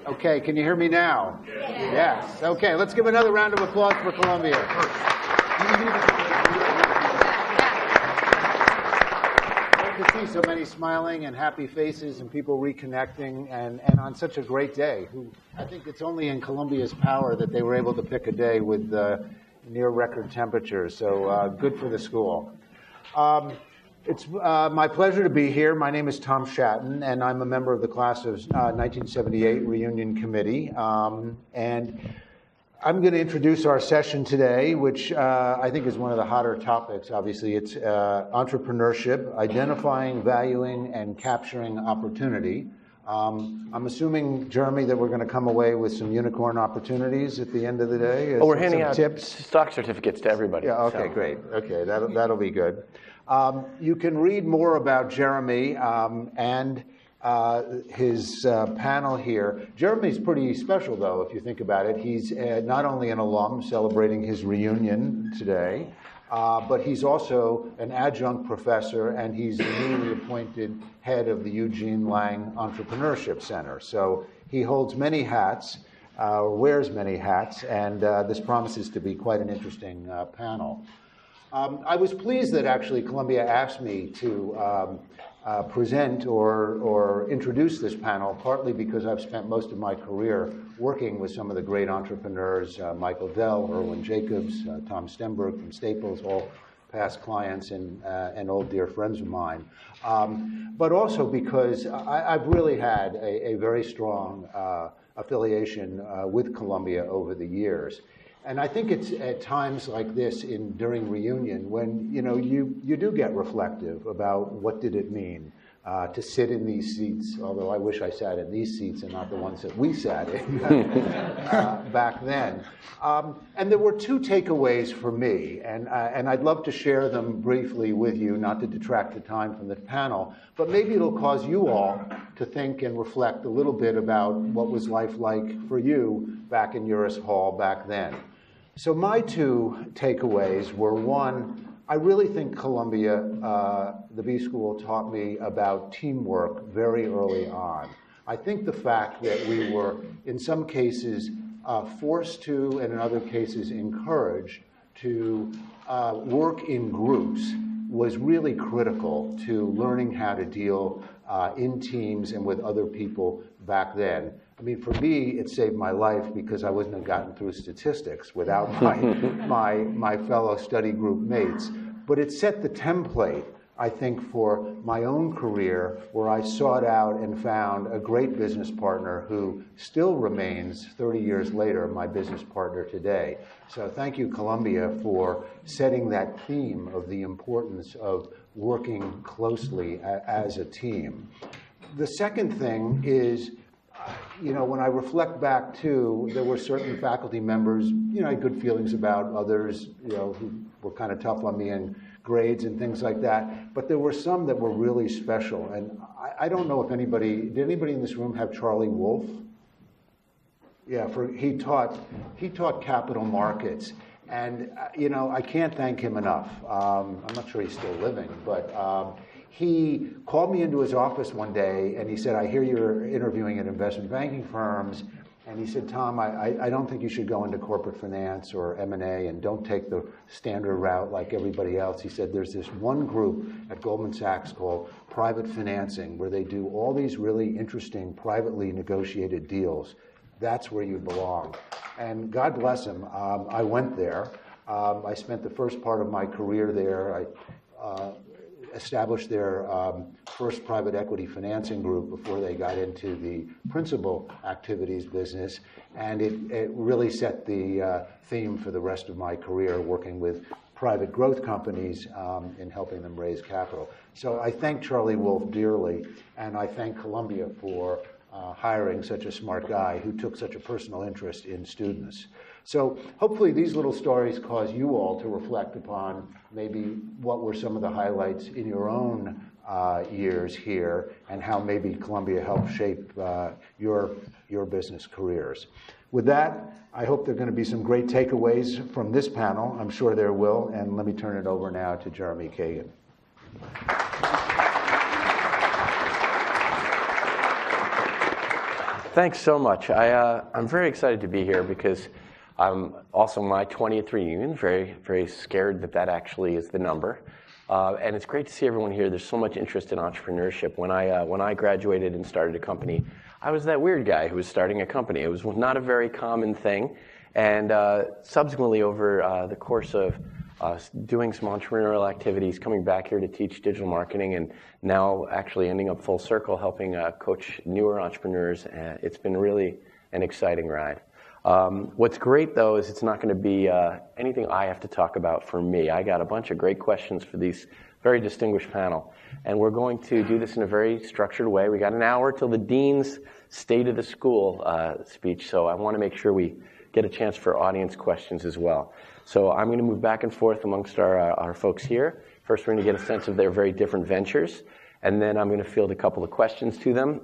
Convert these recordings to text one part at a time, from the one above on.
Okay, can you hear me now? Yes. Okay, let's give another round of applause for Columbia. Great to see so many smiling and happy faces and people reconnecting and on such a great day. I think it's only in Columbia's power that they were able to pick a day with near record temperatures, so good for the school. It's my pleasure to be here. My name is Tom Shatton, and I'm a member of the class of 1978 Reunion Committee. And I'm going to introduce our session today, which I think is one of the hotter topics, obviously. It's entrepreneurship, identifying, valuing, and capturing opportunity. I'm assuming, Jeremy, that we're going to come away with some unicorn opportunities at the end of the day. Well, we're handing out tips. Stock certificates to everybody. Yeah, okay, so. Great. Okay, that'll be good. You can read more about Jeremy and his panel here. Jeremy's pretty special, though, if you think about it. He's not only an alum celebrating his reunion today, but he's also an adjunct professor, and he's the newly appointed head of the Eugene Lang Entrepreneurship Center. So he holds many hats, wears many hats, and this promises to be quite an interesting panel. I was pleased that actually Columbia asked me to present or introduce this panel, partly because I've spent most of my career working with some of the great entrepreneurs, Michael Dell, Irwin Jacobs, Tom Stenberg from Staples, all past clients and old dear friends of mine. But also because I've really had a very strong affiliation with Columbia over the years. And I think it's at times like this during reunion when you do get reflective about what did it mean to sit in these seats, although I wish I sat in these seats and not the ones that we sat in back then. And there were two takeaways for me, and I'd love to share them briefly with you, not to detract the time from the panel, but maybe it'll cause you all to think and reflect a little bit about what was life like for you back in Uris Hall back then. So my two takeaways were, one, I really think Columbia, the B School, taught me about teamwork very early on. I think the fact that we were, in some cases, forced to, and in other cases encouraged to work in groups was really critical to learning how to deal in teams and with other people back then. I mean, for me, it saved my life because I wouldn't have gotten through statistics without my fellow study group mates. But it set the template, I think, for my own career, where I sought out and found a great business partner who still remains, 30 years later, my business partner today. So thank you, Columbia, for setting that theme of the importance of working closely as a team. The second thing is, when I reflect back to, there were certain faculty members, I had good feelings about others, who were kind of tough on me in grades and things like that. But there were some that were really special. And I don't know if did anybody in this room have Charlie Wolf? Yeah, he taught capital markets. And, I can't thank him enough. I'm not sure he's still living, but he called me into his office one day and he said, I hear you're interviewing at investment banking firms. And he said, Tom, I don't think you should go into corporate finance or M&A and don't take the standard route like everybody else. He said, there's this one group at Goldman Sachs called private financing where they do all these really interesting privately negotiated deals. That's where you belong. And God bless him, I went there. I spent the first part of my career there. I established their first private equity financing group before they got into the principal activities business. And it really set the theme for the rest of my career, working with private growth companies in helping them raise capital. So I thank Charlie Wolf dearly, and I thank Columbia for hiring such a smart guy who took such a personal interest in students. So hopefully these little stories cause you all to reflect upon maybe what were some of the highlights in your own years here and how maybe Columbia helped shape your business careers. With that, I hope there are going to be some great takeaways from this panel. I'm sure there will. And let me turn it over now to Jeremy Kagan. Thanks so much. I'm very excited to be here because I'm also my 20th reunion. Very, very scared that actually is the number. And it's great to see everyone here. There's so much interest in entrepreneurship. When I graduated and started a company, I was that weird guy who was starting a company. It was not a very common thing. And subsequently, over the course of doing some entrepreneurial activities, coming back here to teach digital marketing, and now actually ending up full circle helping coach newer entrepreneurs. It's been really an exciting ride. What's great, though, is it's not going to be anything I have to talk about for me. I got a bunch of great questions for these very distinguished panel, and we're going to do this in a very structured way. We got an hour till the Dean's State of the School speech, so I want to make sure we get a chance for audience questions as well. So I'm going to move back and forth amongst our folks here. First, we're going to get a sense of their very different ventures, and then I'm going to field a couple of questions to them.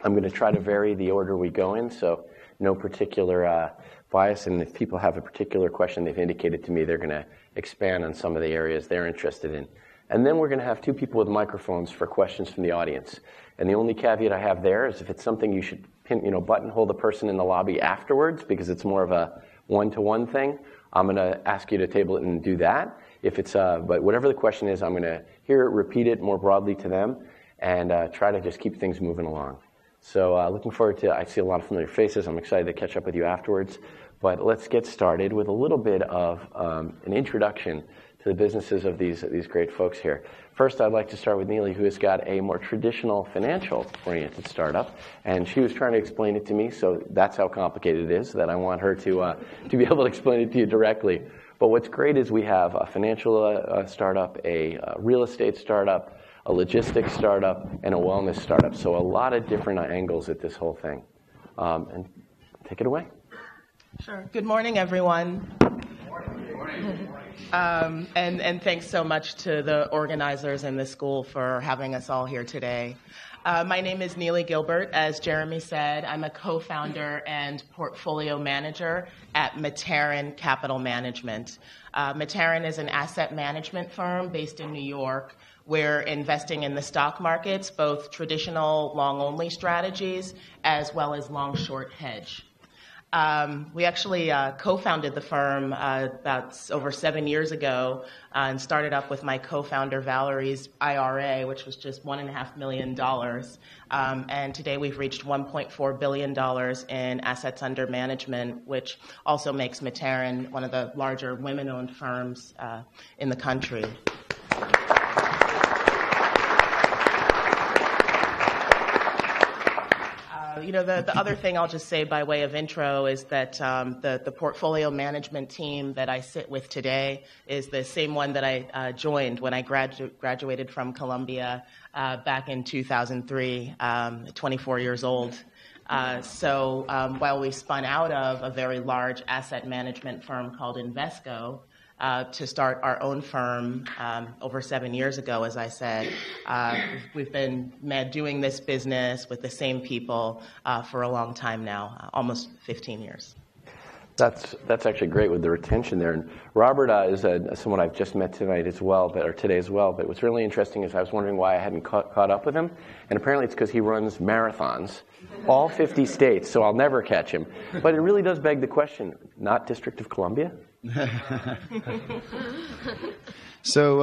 I'm going to try to vary the order we go in, so no particular bias, and if people have a particular question they've indicated to me, they're going to expand on some of the areas they're interested in. And then we're going to have two people with microphones for questions from the audience. And the only caveat I have there is if it's something you should buttonhole the person in the lobby afterwards because it's more of a one-to-one thing, I'm going to ask you to table it and do that. If it's, but whatever the question is, I'm going to hear it, repeat it more broadly to them, and try to just keep things moving along. So looking forward to, I see a lot of familiar faces. I'm excited to catch up with you afterwards. But let's get started with a little bit of an introduction to the businesses of these great folks here. First, I'd like to start with Nili, who has got a more traditional financial-oriented startup, and she was trying to explain it to me, so that's how complicated it is, that I want her to be able to explain it to you directly. But what's great is we have a financial startup, a real estate startup, a logistics startup, and a wellness startup. So a lot of different angles at this whole thing. And take it away. Sure. Good morning, everyone. Good morning. And thanks so much to the organizers and the school for having us all here today. My name is Nili Gilbert. As Jeremy said, I'm a co-founder and portfolio manager at Petersen Capital Management. Petersen is an asset management firm based in New York. We're investing in the stock markets, both traditional long-only strategies as well as long-short hedge. We actually co-founded the firm about over 7 years ago and started up with my co-founder Valerie's IRA, which was just $1.5 million. And today we've reached $1.4 billion in assets under management, which also makes Petersen one of the larger women-owned firms in the country. The other thing I'll just say by way of intro is that the portfolio management team that I sit with today is the same one that I joined when I graduated from Columbia back in 2003, 24 years old. So while we spun out of a very large asset management firm called Invesco, to start our own firm over 7 years ago, as I said. We've been doing this business with the same people for a long time now, almost 15 years. That's actually great with the retention there. And Robert is someone I've just met tonight as well, or today as well. But what's really interesting is I was wondering why I hadn't caught up with him. And apparently it's because he runs marathons, all 50 states, so I'll never catch him. But it really does beg the question, not District of Columbia? So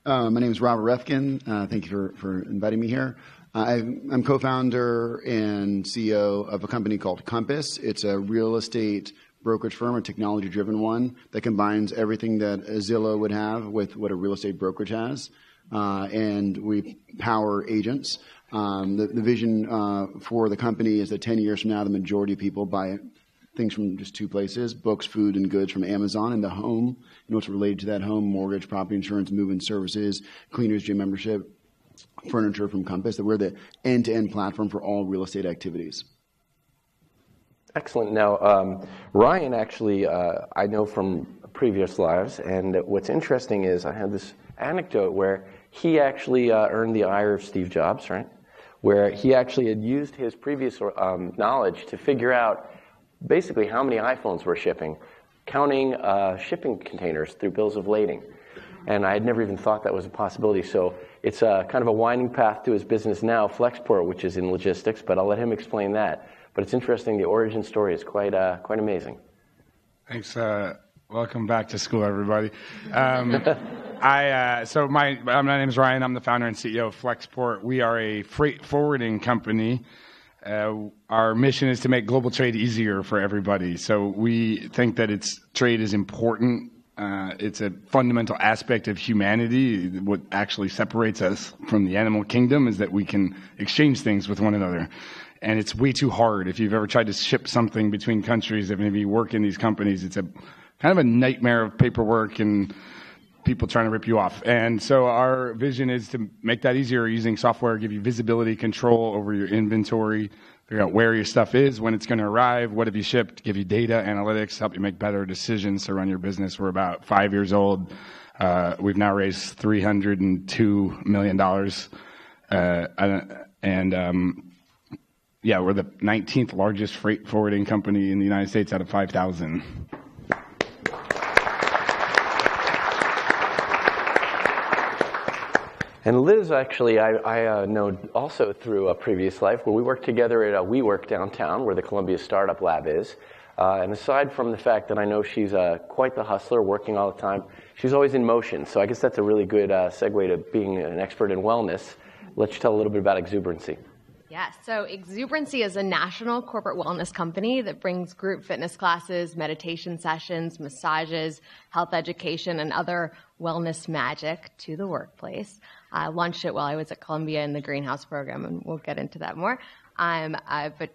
my name is Robert Reffkin. Thank you for inviting me here. I'm co-founder and CEO of a company called Compass. It's a real estate brokerage firm, a technology-driven one that combines everything that a Zillow would have with what a real estate brokerage has. And we power agents. The vision for the company is that 10 years from now, the majority of people buy things from just two places: books, food, and goods from Amazon, and the home, what's related to that home: mortgage, property insurance, move-in services, cleaners, gym membership, furniture from Compass. That we're the end-to-end platform for all real estate activities. Excellent. Now, Ryan actually, I know from previous lives, and what's interesting is I had this anecdote where he actually earned the ire of Steve Jobs, right? Where he actually had used his previous knowledge to figure out basically how many iPhones were shipping, counting shipping containers through bills of lading. and I had never even thought that was a possibility. So it's kind of a winding path to his business now, Flexport, which is in logistics, but I'll let him explain that. But it's interesting, the origin story is quite amazing. Thanks. Welcome back to school, everybody. So my name is Ryan. I'm the founder and CEO of Flexport. We are a freight forwarding company. Our mission is to make global trade easier for everybody. So we think that trade is important. It's a fundamental aspect of humanity. What actually separates us from the animal kingdom is that we can exchange things with one another. And it's way too hard. If you've ever tried to ship something between countries, if maybe you work in these companies, it's a kind of a nightmare of paperwork and people trying to rip you off. And so our vision is to make that easier using software, give you visibility, control over your inventory, figure out where your stuff is, when it's going to arrive, what have you shipped, give you data, analytics, help you make better decisions to run your business. We're about 5 years old. We've now raised $302 million. Yeah, we're the 19th largest freight forwarding company in the United States out of 5,000. And Liz, actually, I know also through a previous life where we worked together at WeWork downtown, where the Columbia Startup Lab is. And aside from the fact that I know she's quite the hustler, working all the time, she's always in motion. So I guess that's a really good segue to being an expert in wellness. Let you tell a little bit about Exuberancy. Yeah, so Exuberancy is a national corporate wellness company that brings group fitness classes, meditation sessions, massages, health education, and other wellness magic to the workplace. I launched it while I was at Columbia in the Greenhouse program, and we'll get into that more. But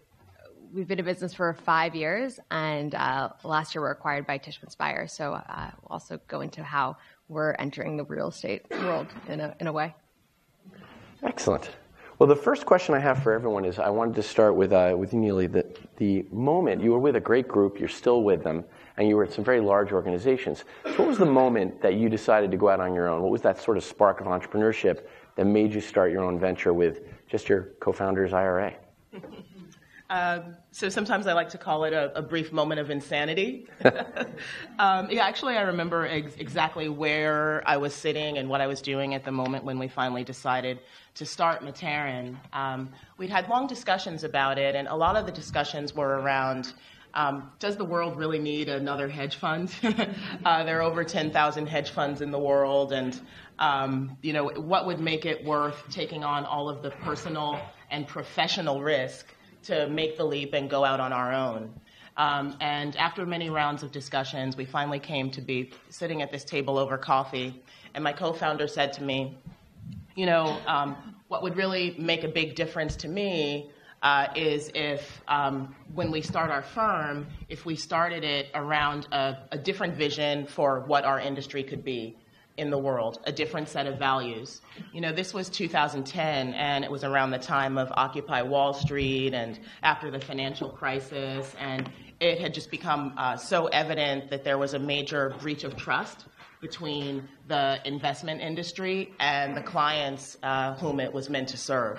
we've been in business for 5 years, and last year we were acquired by Tishman Speyer. So we'll also go into how we're entering the real estate world in a way. Excellent. Well, the first question I have for everyone is I wanted to start with Nili. The moment you were with a great group, you're still with them, and you were at some very large organizations. So what was the moment that you decided to go out on your own? What was that sort of spark of entrepreneurship that made you start your own venture with just your co-founder's IRA? So sometimes I like to call it a brief moment of insanity. Actually, I remember exactly where I was sitting and what I was doing at the moment when we finally decided to start Materin. We'd had long discussions about it, and a lot of the discussions were around, does the world really need another hedge fund? There are over 10,000 hedge funds in the world, and what would make it worth taking on all of the personal and professional risk to make the leap and go out on our own. And after many rounds of discussions, we finally came to be sitting at this table over coffee, and my co-founder said to me, what would really make a big difference to me is if when we start our firm, if we started it around a different vision for what our industry could be in the world, a different set of values. This was 2010, and it was around the time of Occupy Wall Street and after the financial crisis, and it had just become so evident that there was a major breach of trust between the investment industry and the clients whom it was meant to serve.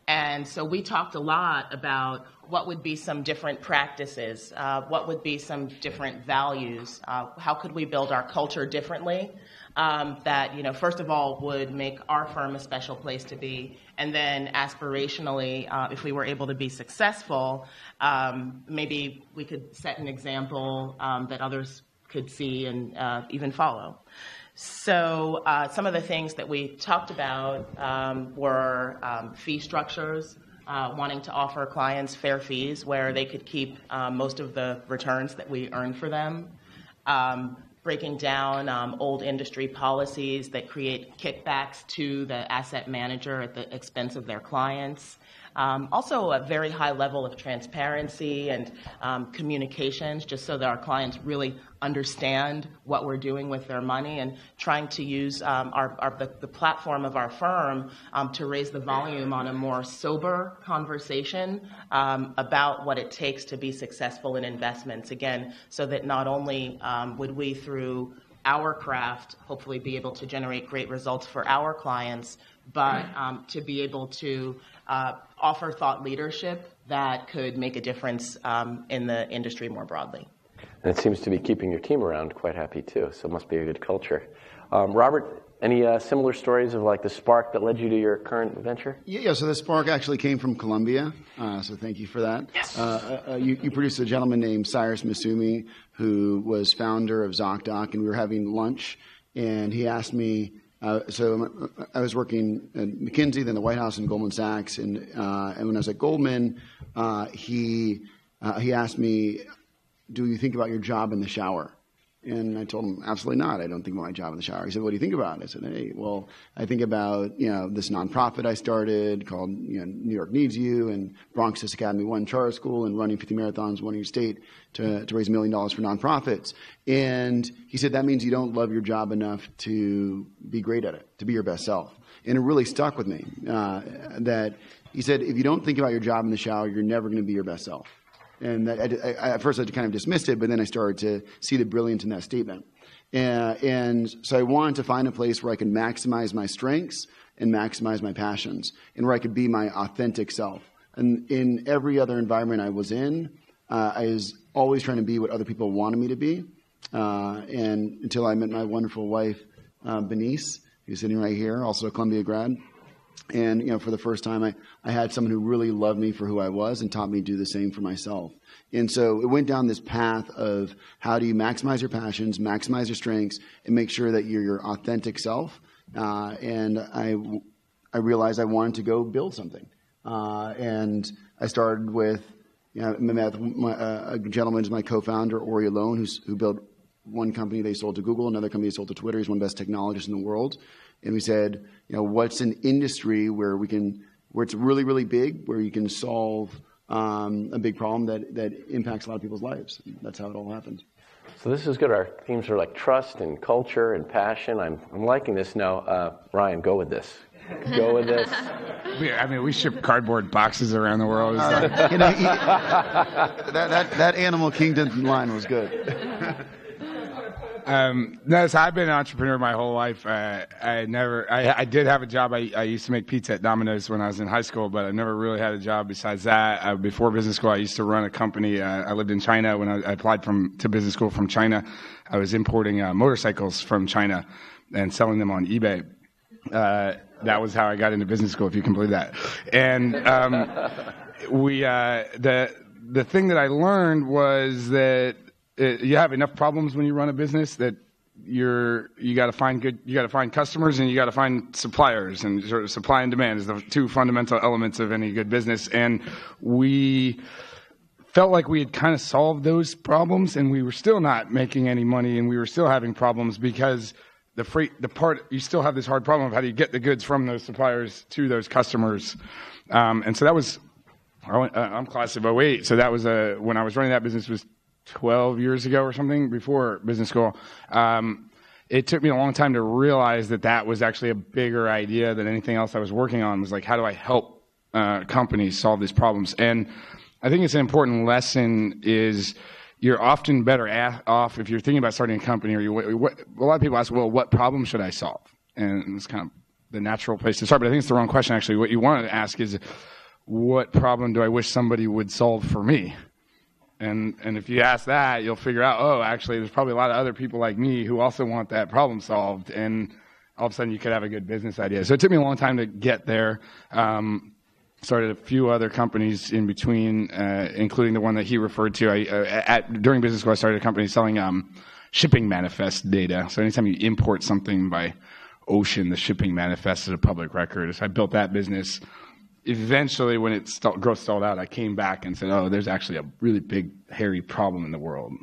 And so we talked a lot about what would be some different practices, what would be some different values, how could we build our culture differently that, first of all, would make our firm a special place to be, and then aspirationally, if we were able to be successful, maybe we could set an example that others could see and even follow. So some of the things that we talked about were fee structures, wanting to offer clients fair fees where they could keep most of the returns that we earn for them, breaking down old industry policies that create kickbacks to the asset manager at the expense of their clients. Also a very high level of transparency and communications, just so that our clients really understand what we're doing with their money, and trying to use the platform of our firm to raise the volume on a more sober conversation about what it takes to be successful in investments. Again, so that not only would we, through our craft, hopefully be able to generate great results for our clients, but to be able to offer thought leadership that could make a difference in the industry more broadly. And it seems to be keeping your team around quite happy too, so it must be a good culture. Robert, any similar stories of like the spark that led you to your current venture? Yeah, so the spark actually came from Colombia, so thank you for that. Yes. You produced a gentleman named Cyrus Masumi, who was founder of ZocDoc, and we were having lunch, and he asked me, so I was working at McKinsey, then the White House and Goldman Sachs, and when I was at Goldman, he asked me, do you think about your job in the shower? And I told him, absolutely not. I don't think about my job in the shower. He said, what do you think about? I said, hey, well, I think about, this nonprofit I started called, New York Needs You, and Bronx Academy One Charter School, and running 50 marathons, one in your state to raise $1 million for nonprofits. And he said, that means you don't love your job enough to be great at it, to be your best self. And it really stuck with me, that he said, if you don't think about your job in the shower, you're never going to be your best self. And at first I kind of dismissed it, but then I started to see the brilliance in that statement. And so I wanted to find a place where I could maximize my strengths and maximize my passions, and where I could be my authentic self. And in every other environment I was in, I was always trying to be what other people wanted me to be. And until I met my wonderful wife, Benice, who's sitting right here, also a Columbia grad. And, for the first time, I had someone who really loved me for who I was and taught me to do the same for myself. And so it went down this path of how do you maximize your passions, maximize your strengths, and make sure that you're your authentic self. And I realized I wanted to go build something. And I started with, I met a gentleman who's my co-founder, Ori Alone, who built one company they sold to Google, another company they sold to Twitter. He's one of the best technologists in the world. And we said, what's an industry where it's really, really big, where you can solve a big problem that impacts a lot of people's lives. And that's how it all happened. So this is good. Our themes are like trust and culture and passion. I'm liking this now. Ryan, go with this. Go with this. We ship cardboard boxes around the world. That Animal Kingdom line was good. No, so I've been an entrepreneur my whole life. I did have a job. I used to make pizza at Domino's when I was in high school, but I never really had a job besides that. Before business school, I used to run a company. I lived in China when I applied to business school from China. I was importing motorcycles from China and selling them on eBay. That was how I got into business school, if you can believe that. And the thing that I learned was that you have enough problems when you run a business that you got to find customers, and you got to find suppliers, and sort of supply and demand is the two fundamental elements of any good business. And we felt like we had kind of solved those problems, and we were still not making any money, and we were still having problems because you still have this hard problem of how do you get the goods from those suppliers to those customers. And so that was, I'm class of 08, so that was when I was running that business was 12 years ago or something, before business school. It took me a long time to realize that was actually a bigger idea than anything else I was working on. Was like, how do I help companies solve these problems? And I think it's an important lesson is you're often better off if you're thinking about starting a company, or a lot of people ask, well, what problem should I solve? And it's kind of the natural place to start, but I think it's the wrong question, actually. What you want to ask is, what problem do I wish somebody would solve for me? And if you ask that, you'll figure out, actually, there's probably a lot of other people like me who also want that problem solved, and all of a sudden you could have a good business idea. So it took me a long time to get there. Started a few other companies in between, including the one that he referred to. During business school, I started a company selling shipping manifest data. So anytime you import something by ocean, the shipping manifest is a public record. So I built that business. Eventually, when growth stalled out, I came back and said, there's actually a really big, hairy problem in the world.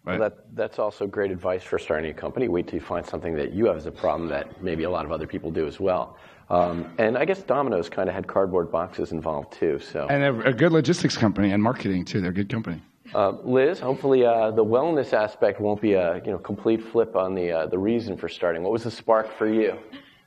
Well, that's also great advice for starting a company. Wait till you find something that you have as a problem that maybe a lot of other people do as well. And I guess Domino's kind of had cardboard boxes involved too. So. And a good logistics company and marketing too. They're a good company. Liz, hopefully the wellness aspect won't be a complete flip on the reason for starting. What was the spark for you?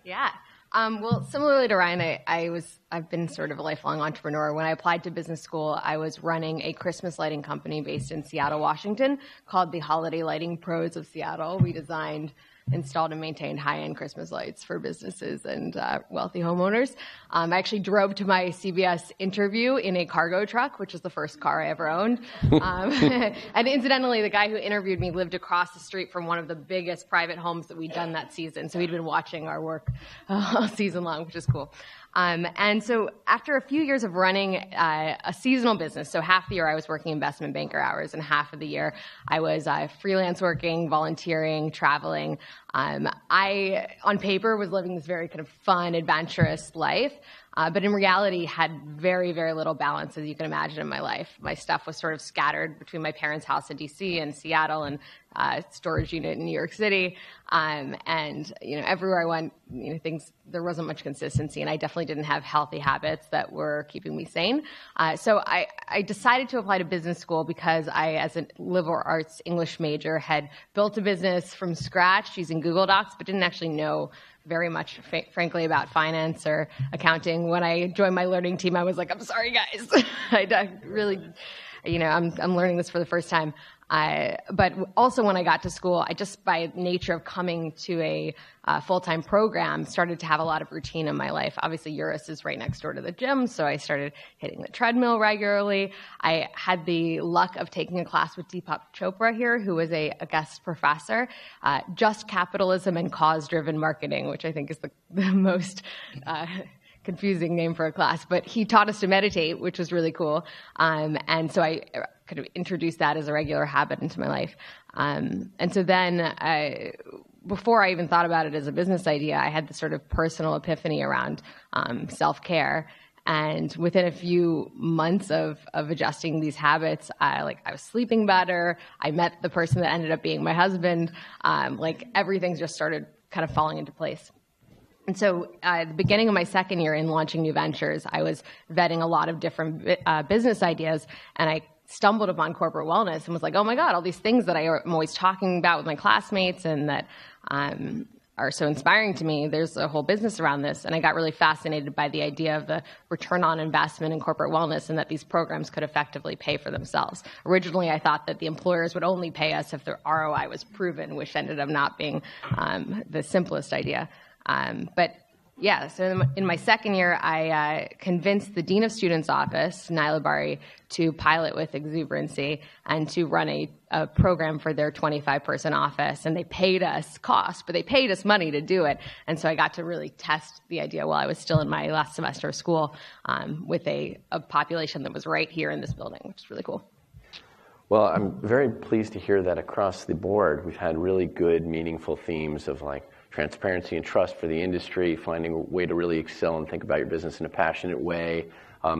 Yeah. Well, similarly to Ryan, I've been sort of a lifelong entrepreneur. When I applied to business school, I was running a Christmas lighting company based in Seattle, Washington, called the Holiday Lighting Pros of Seattle. We designed installed and maintained high-end Christmas lights for businesses and wealthy homeowners. I actually drove to my CBS interview in a cargo truck, which is the first car I ever owned. And incidentally, the guy who interviewed me lived across the street from one of the biggest private homes that we'd done that season. So he'd been watching our work all season long, which is cool. And so after a few years of running a seasonal business, so half the year I was working investment banker hours and half of the year I was freelance working, volunteering, traveling. I, on paper, was living this very kind of fun, adventurous life, but in reality had very, very little balance, as you can imagine, in my life. My stuff was sort of scattered between my parents' house in D.C. and Seattle and storage unit in New York City. And, everywhere I went, there wasn't much consistency, and I definitely didn't have healthy habits that were keeping me sane. So I decided to apply to business school because I, as a liberal arts English major, had built a business from scratch using Google Docs, but didn't actually know very much, frankly, about finance or accounting. When I joined my learning team, I was like, I'm sorry, guys. I really, I'm learning this for the first time. But also when I got to school, I just, by nature of coming to a full-time program, started to have a lot of routine in my life. Obviously, Eurus is right next door to the gym, so I started hitting the treadmill regularly. I had the luck of taking a class with Deepak Chopra here, who was a guest professor, Just Capitalism and Cause-Driven Marketing, which I think is the most confusing name for a class, but he taught us to meditate, which was really cool. And so I kind of introduced that as a regular habit into my life. And so then before I even thought about it as a business idea, I had this sort of personal epiphany around self-care. And within a few months of adjusting these habits, I was sleeping better. I met the person that ended up being my husband. Everything just started kind of falling into place. And so at the beginning of my second year in launching new ventures, I was vetting a lot of different business ideas, and I stumbled upon corporate wellness and was like, oh my God, all these things that I'm always talking about with my classmates and that are so inspiring to me, there's a whole business around this. And I got really fascinated by the idea of the return on investment in corporate wellness and that these programs could effectively pay for themselves. Originally, I thought that the employers would only pay us if their ROI was proven, which ended up not being the simplest idea. So in my second year, I convinced the Dean of Students office, Nili Gilbert, to pilot with Exuberancy and to run a program for their 25-person office. And they paid us cost, but they paid us money to do it. And so I got to really test the idea while I was still in my last semester of school with a population that was right here in this building, which is really cool. Well, I'm very pleased to hear that across the board, we've had really good, meaningful themes of transparency and trust for the industry, finding a way to really excel and think about your business in a passionate way,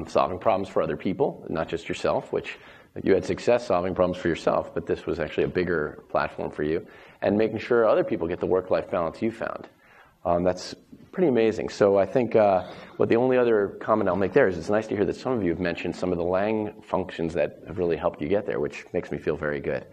solving problems for other people, not just yourself, which you had success solving problems for yourself, but this was actually a bigger platform for you, and making sure other people get the work-life balance you found. That's pretty amazing. So I think the only other comment I'll make there is it's nice to hear that some of you have mentioned some of the Lang functions that have really helped you get there, which makes me feel very good.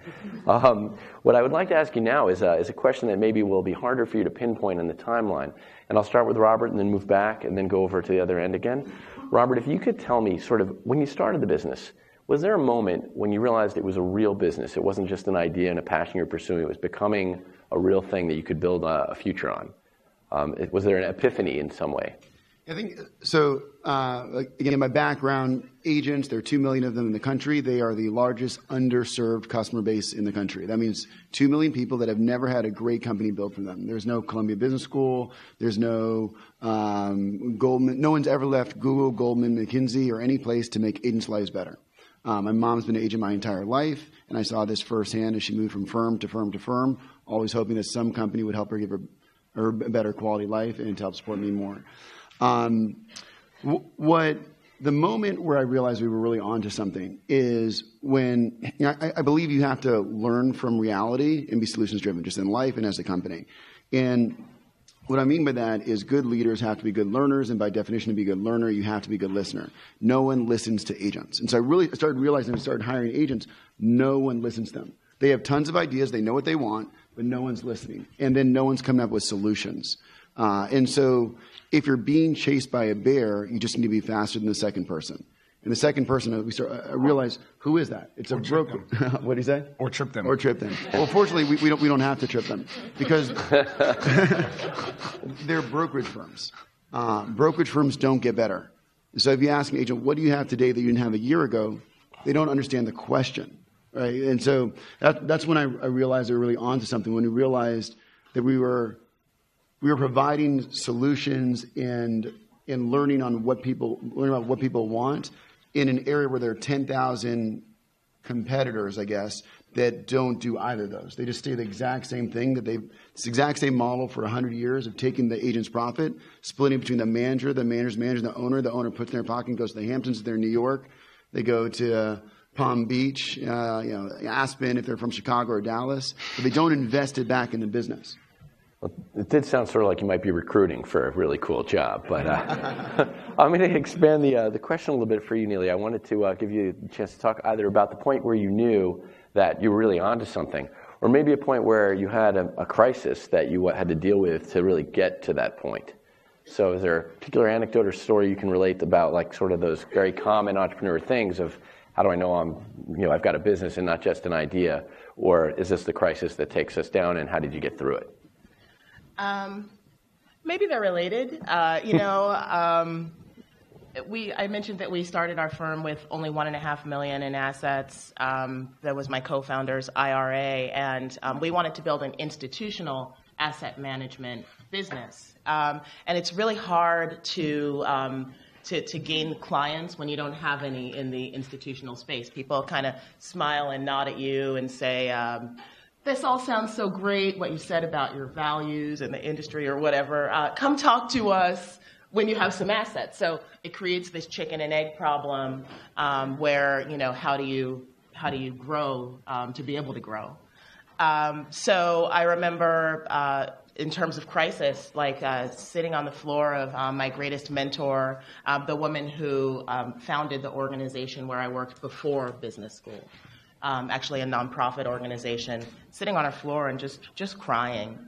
What I would like to ask you now is a question that maybe will be harder for you to pinpoint in the timeline. And I'll start with Robert and then move back and then go over to the other end again. Robert, if you could tell me sort of when you started the business, was there a moment when you realized it was a real business? It wasn't just an idea and a passion you were pursuing. It was becoming a real thing that you could build a future on. Was there an epiphany in some way? I think so. Again, in my background, agents, there are 2 million of them in the country. They are the largest underserved customer base in the country. That means 2 million people that have never had a great company built for them. There's no Columbia Business School. There's no Goldman. No one's ever left Google, Goldman, McKinsey, or any place to make agents' lives better. My mom's been an agent my entire life, and I saw this firsthand as she moved from firm to firm to firm, always hoping that some company would help her give her a better quality life and to help support me more. The moment where I realized we were really onto something is when I believe you have to learn from reality and be solutions driven, just in life and as a company. And what I mean by that is good leaders have to be good learners, and by definition, to be a good learner, you have to be a good listener. No one listens to agents. And so I started realizing, I started hiring agents, no one listens to them. They have tons of ideas, they know what they want, but no one's listening. And then no one's coming up with solutions. And so if you're being chased by a bear, you just need to be faster than the second person. And the second person, I realized, who is that? It's a broker. What do you say? Or trip them. Or trip them. Well, fortunately, we don't have to trip them because they're brokerage firms. Brokerage firms don't get better. So if you ask an agent, what do you have today that you didn't have a year ago? They don't understand the question, right? And so that's when I realized they were really onto something. When we realized that we were providing solutions and learning about what people want in an area where there are 10,000 competitors, I guess, that don't do either of those. They just stay the exact same thing it's the exact same model for 100 years of taking the agent's profit, splitting between the manager's manager, the owner puts in their pocket and goes to the Hamptons if they're in New York. They go to Palm Beach, Aspen if they're from Chicago or Dallas, but they don't invest it back in the business. Well, it did sound sort of like you might be recruiting for a really cool job, but I'm going to expand the question a little bit for you, Nili. I wanted to give you a chance to talk either about the point where you knew that you were really onto something, or maybe a point where you had a crisis that you had to deal with to really get to that point. So is there a particular anecdote or story you can relate about, like, sort of those very common entrepreneur things of how do I know I've got a business and not just an idea, or is this the crisis that takes us down, and how did you get through it? Maybe they're related. I mentioned that we started our firm with only $1.5 million in assets. That was my co-founder's IRA, and we wanted to build an institutional asset management business. And it's really hard to gain clients when you don't have any in the institutional space. People kind of smile and nod at you and say, this all sounds so great, what you said about your values and the industry or whatever. Come talk to us when you have some assets. So it creates this chicken and egg problem where, how do you grow to be able to grow? So I remember in terms of crisis, like sitting on the floor of my greatest mentor, the woman who founded the organization where I worked before business school. Actually a nonprofit organization, sitting on our floor and just crying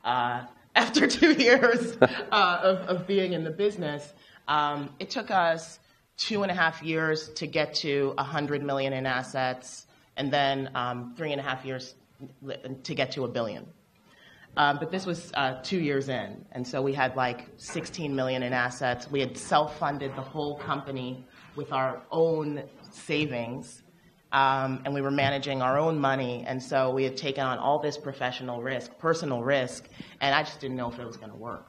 after 2 years of being in the business. It took us 2.5 years to get to $100 million in assets, and then 3.5 years to get to $1 billion. But this was 2 years in, and so we had like 16 million in assets. We had self-funded the whole company with our own savings. And we were managing our own money, and so we had taken on all this professional risk, personal risk, and I just didn't know if it was going to work.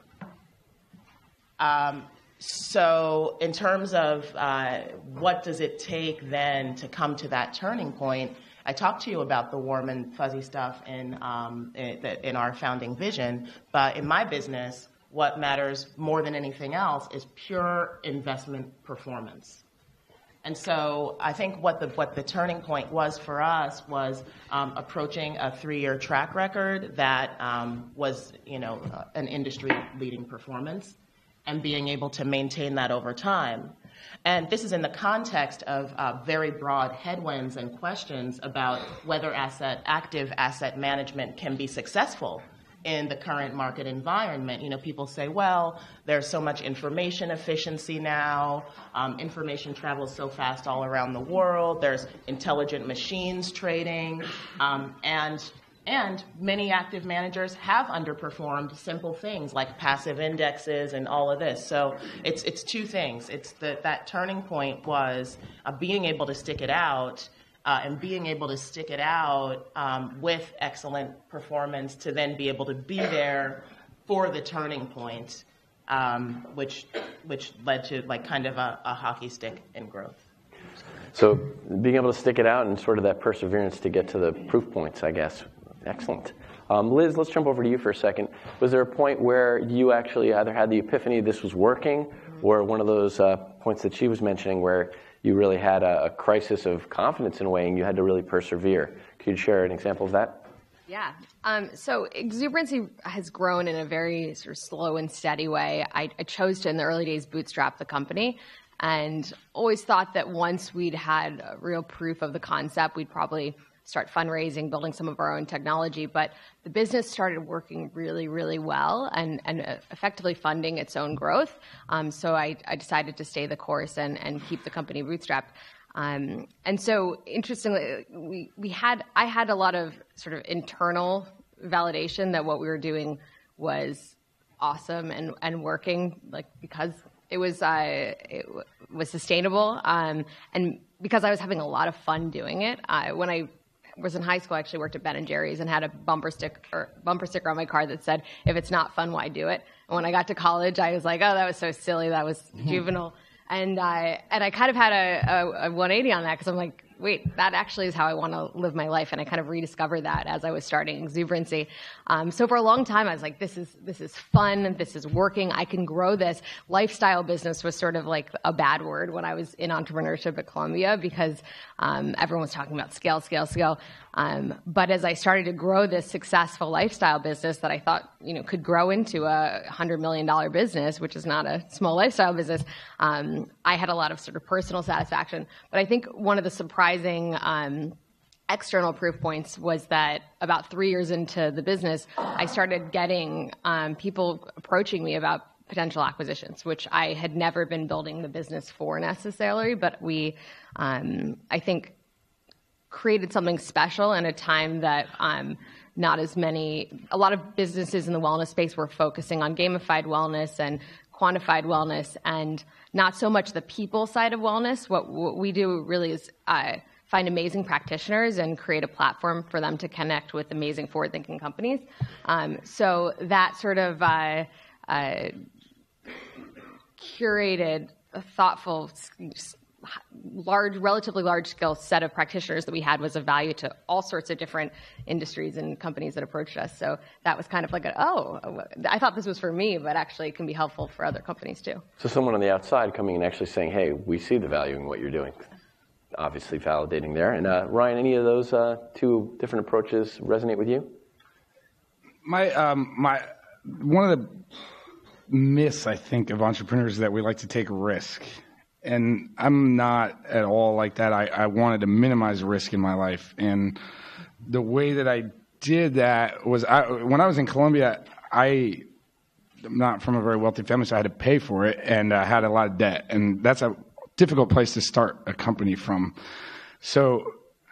So in terms of what does it take then to come to that turning point, I talked to you about the warm and fuzzy stuff in our founding vision, but in my business, what matters more than anything else is pure investment performance. And so I think what the turning point was for us was approaching a 3-year track record that was, an industry-leading performance, and being able to maintain that over time. And this is in the context of very broad headwinds and questions about whether active asset management can be successful in the current market environment. People say, well, there's so much information efficiency now. Information travels so fast all around the world. There's intelligent machines trading. And many active managers have underperformed simple things like passive indexes and all of this. So it's two things. It's that turning point was being able to stick it out, and being able to stick it out with excellent performance to then be able to be there for the turning point, which led to like kind of a hockey stick in growth. So being able to stick it out and sort of that perseverance to get to the proof points, I guess. Excellent. Liz, let's jump over to you for a second. Was there a point where you actually either had the epiphany this was working, or one of those points that she was mentioning where you really had a crisis of confidence in a way and you had to really persevere? Could you share an example of that? Yeah. So Exuberancy has grown in a very sort of slow and steady way. I chose to, in the early days, bootstrap the company, and always thought that once we'd had real proof of the concept, we'd probably start fundraising, building some of our own technology. But the business started working really, really well and effectively funding its own growth. So I decided to stay the course and keep the company bootstrapped. And so interestingly, I had a lot of sort of internal validation that what we were doing was awesome and working, like, because it was sustainable, and because I was having a lot of fun doing it. When I was in high school, I actually worked at Ben & Jerry's and had a bumper sticker on my car that said, "If it's not fun, why do it?" And when I got to college, I was like, "Oh, that was so silly. That was juvenile." And I kind of had a 180 on that, because I'm like, wait, that actually is how I want to live my life. And I kind of rediscovered that as I was starting Exuberancy. So for a long time, I was like, this is fun. This is working. I can grow this. Lifestyle business was sort of like a bad word when I was in entrepreneurship at Columbia, because everyone was talking about scale, scale, scale. But as I started to grow this successful lifestyle business that I thought, could grow into a $100 million business, which is not a small lifestyle business, I had a lot of sort of personal satisfaction. But I think one of the surprising external proof points was that about 3 years into the business, I started getting people approaching me about potential acquisitions, which I had never been building the business for necessarily, but we, I think, created something special in a time that a lot of businesses in the wellness space were focusing on gamified wellness and quantified wellness, and not so much the people side of wellness. What we do really is find amazing practitioners and create a platform for them to connect with amazing forward-thinking companies. So that sort of curated, a thoughtful, relatively large-scale set of practitioners that we had was of value to all sorts of different industries and companies that approached us. So that was kind of like, I thought this was for me, but actually it can be helpful for other companies too. So someone on the outside coming and actually saying, hey, we see the value in what you're doing. Obviously validating there. And Ryan, any of those two different approaches resonate with you? One of the myths, I think, of entrepreneurs is that we like to take risk. And I'm not at all like that. I wanted to minimize risk in my life. And the way that I did that was when I was in Columbia, I'm not from a very wealthy family, so I had to pay for it, and I had a lot of debt. And that's a difficult place to start a company from.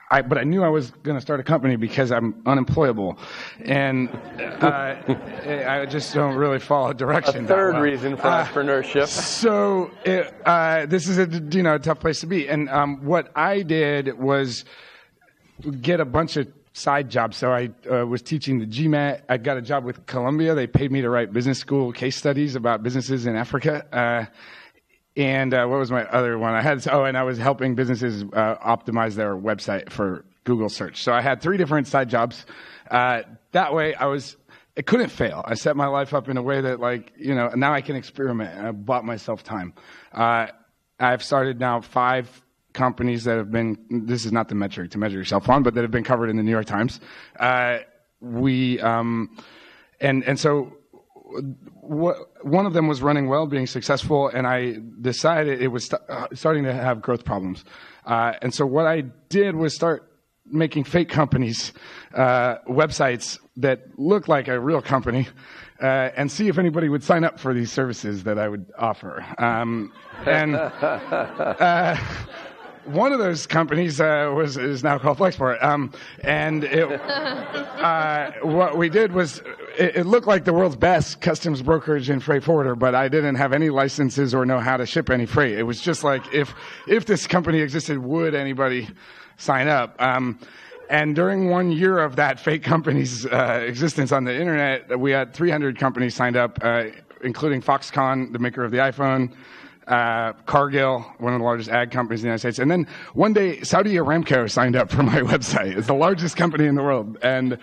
But I knew I was going to start a company because I'm unemployable, and I just don't really follow direction. A third reason for entrepreneurship. So this is a tough place to be. And what I did was get a bunch of side jobs. So I was teaching the GMAT. I got a job with Columbia. They paid me to write business school case studies about businesses in Africa. And what was my other one? And I was helping businesses optimize their website for Google search. So I had 3 different side jobs. That way it couldn't fail. I set my life up in a way that now I can experiment. I bought myself time. I've started now 5 companies that have been, this is not the metric to measure yourself on, but that have been covered in the New York Times. So one of them was running well, being successful, and I decided it was starting to have growth problems. And so what I did was start making fake companies, websites that looked like a real company, and see if anybody would sign up for these services that I would offer. One of those companies is now called Flexport, what we did was it looked like the world's best customs brokerage and freight forwarder, but I didn't have any licenses or know how to ship any freight. It was just like if this company existed, would anybody sign up? And during 1 year of that fake company's existence on the internet, we had 300 companies signed up, including Foxconn, the maker of the iPhone. Cargill, one of the largest ag companies in the United States. And then one day, Saudi Aramco signed up for my website. It's the largest company in the world. And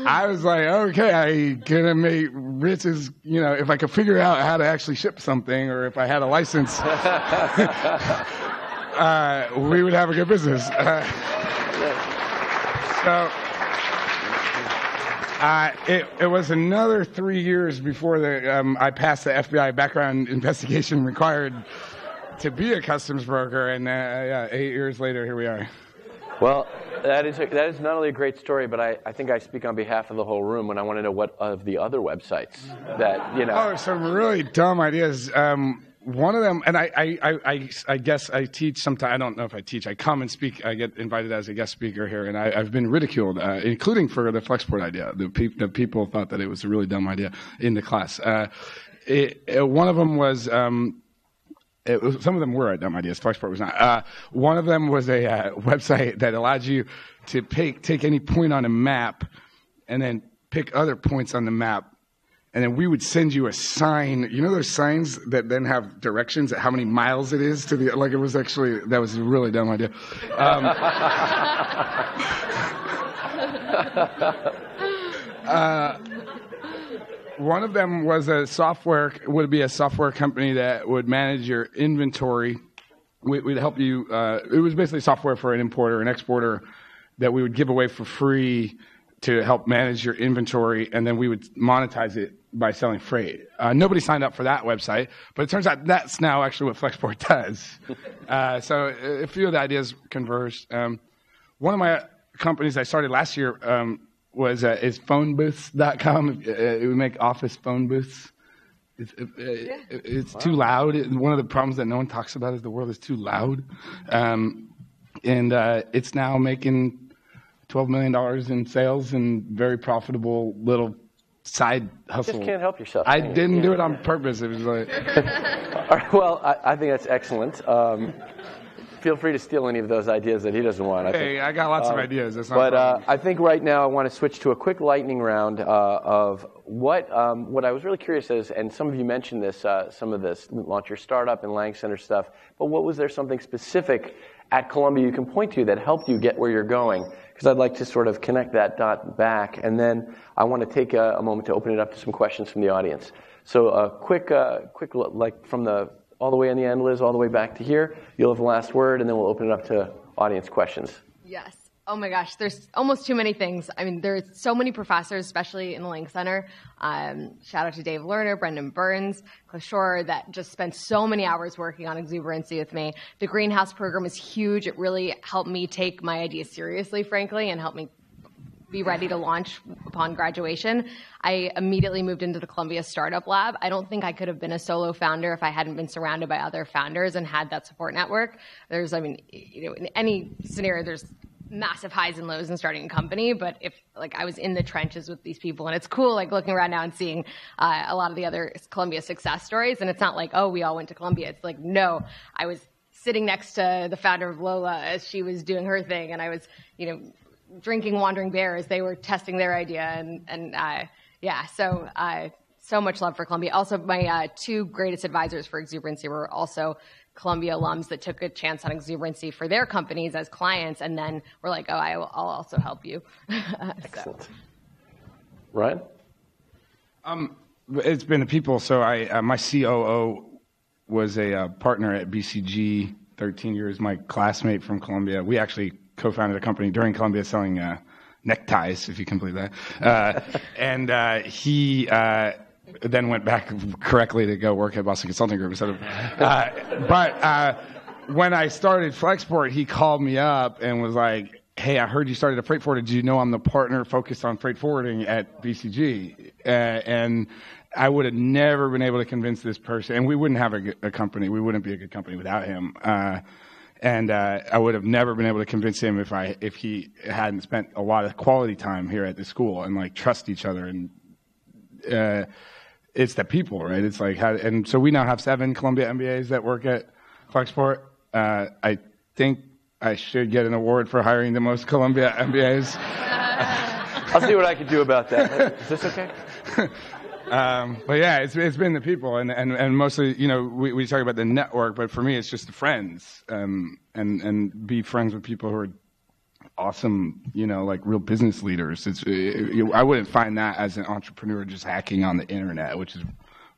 I was like, okay, I'm going to make riches, if I could figure out how to actually ship something, or if I had a license, we would have a good business. It was another 3 years before I passed the FBI background investigation required to be a customs broker, and 8 years later, here we are. Well, that is not only a great story, but I think I speak on behalf of the whole room when I want to know what of the other websites that, you know. Oh, some really dumb ideas. One of them, and I guess I teach sometimes. I don't know if I teach. I come and speak. I get invited as a guest speaker here, and I've been ridiculed, including for the Flexport idea. The people thought that it was a really dumb idea in the class. One of them was, some of them were dumb ideas. Flexport was not. One of them was a website that allowed you to take any point on a map and then pick other points on the map. And then we would send you a sign. You know those signs that then have directions at how many miles it is to the, like it was actually, that was a really dumb idea. One of them was would be a software company that would manage your inventory. We'd help you, it was basically software for an importer and exporter that we would give away for free to help manage your inventory, and then we would monetize it by selling freight. Nobody signed up for that website, but it turns out that's now actually what Flexport does. So a few of the ideas converged. One of my companies I started last year is phonebooths.com. We make office phone booths. It's too loud. One of the problems that no one talks about is the world is too loud. And it's now making $12 million in sales and very profitable little side hustle. You just can't help yourself. I didn't do it on purpose. It was like... All right, well, I think that's excellent. Feel free to steal any of those ideas that he doesn't want. I got lots of ideas. That's not I think right now I want to switch to a quick lightning round of what I was really curious is, and some of you mentioned this, some of this, launch your startup and Lang Center stuff, but what was there something specific at Columbia you can point to that helped you get where you're going? Because I'd like to sort of connect that dot back, and then I want to take a moment to open it up to some questions from the audience. So a quick, like from all the way in the end, Liz, all the way back to here. You'll have the last word, and then we'll open it up to audience questions. Yes. Oh my gosh, there's almost too many things. I mean, there's so many professors, especially in the Lang Center. Shout out to Dave Lerner, Brendan Burns, Cliff Shore, that just spent so many hours working on exuberancy with me. The Greenhouse program is huge. It really helped me take my ideas seriously, frankly, and helped me be ready to launch upon graduation. I immediately moved into the Columbia Startup Lab. I don't think I could have been a solo founder if I hadn't been surrounded by other founders and had that support network. In any scenario, there's massive highs and lows in starting a company, but if I was in the trenches with these people, and it's cool looking around now and seeing a lot of the other Columbia success stories, and it's not like, oh, we all went to Columbia. It's like, no, I was sitting next to the founder of Lola as she was doing her thing, and I was, drinking Wandering Bear as they were testing their idea, so much love for Columbia. Also, my two greatest advisors for exuberancy were also Columbia alums that took a chance on exuberancy for their companies as clients, and then were like, oh, I'll also help you. Excellent. Ryan? It's been the people. So my COO was a partner at BCG, 13 years, my classmate from Columbia. We actually co-founded a company during Columbia selling neckties, if you can believe that. He then went back correctly to go work at Boston Consulting Group instead of. But when I started Flexport, he called me up and was like, "Hey, I heard you started a freight forwarder. Did you know I'm the partner focused on freight forwarding at BCG?" And I would have never been able to convince this person, and we wouldn't have a company. We wouldn't be a good company without him. And I would have never been able to convince him if he hadn't spent a lot of quality time here at the school and trust each other. And it's the people, right? It's and so we now have 7 Columbia MBAs that work at Flexport. I think I should get an award for hiring the most Columbia MBAs. I'll see what I can do about that. Is this okay? But yeah, it's been the people, and mostly, we talk about the network, but for me, it's just the friends, and be friends with people who are awesome, real business leaders. I wouldn't find that as an entrepreneur just hacking on the internet, which is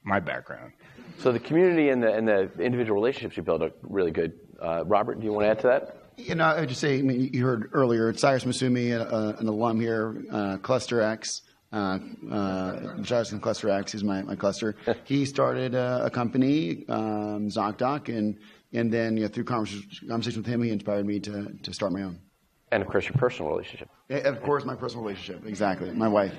my background. So the community and the individual relationships you build are really good. Robert, do you want to add to that? I would just say, you heard earlier, Cyrus Masumi, an alum here, Cluster X. Jonathan Cluster X is my cluster. He started a company, ZocDoc, and then through conversation with him, he inspired me to start my own. And of course, your personal relationship. Of course, my personal relationship, exactly. My wife.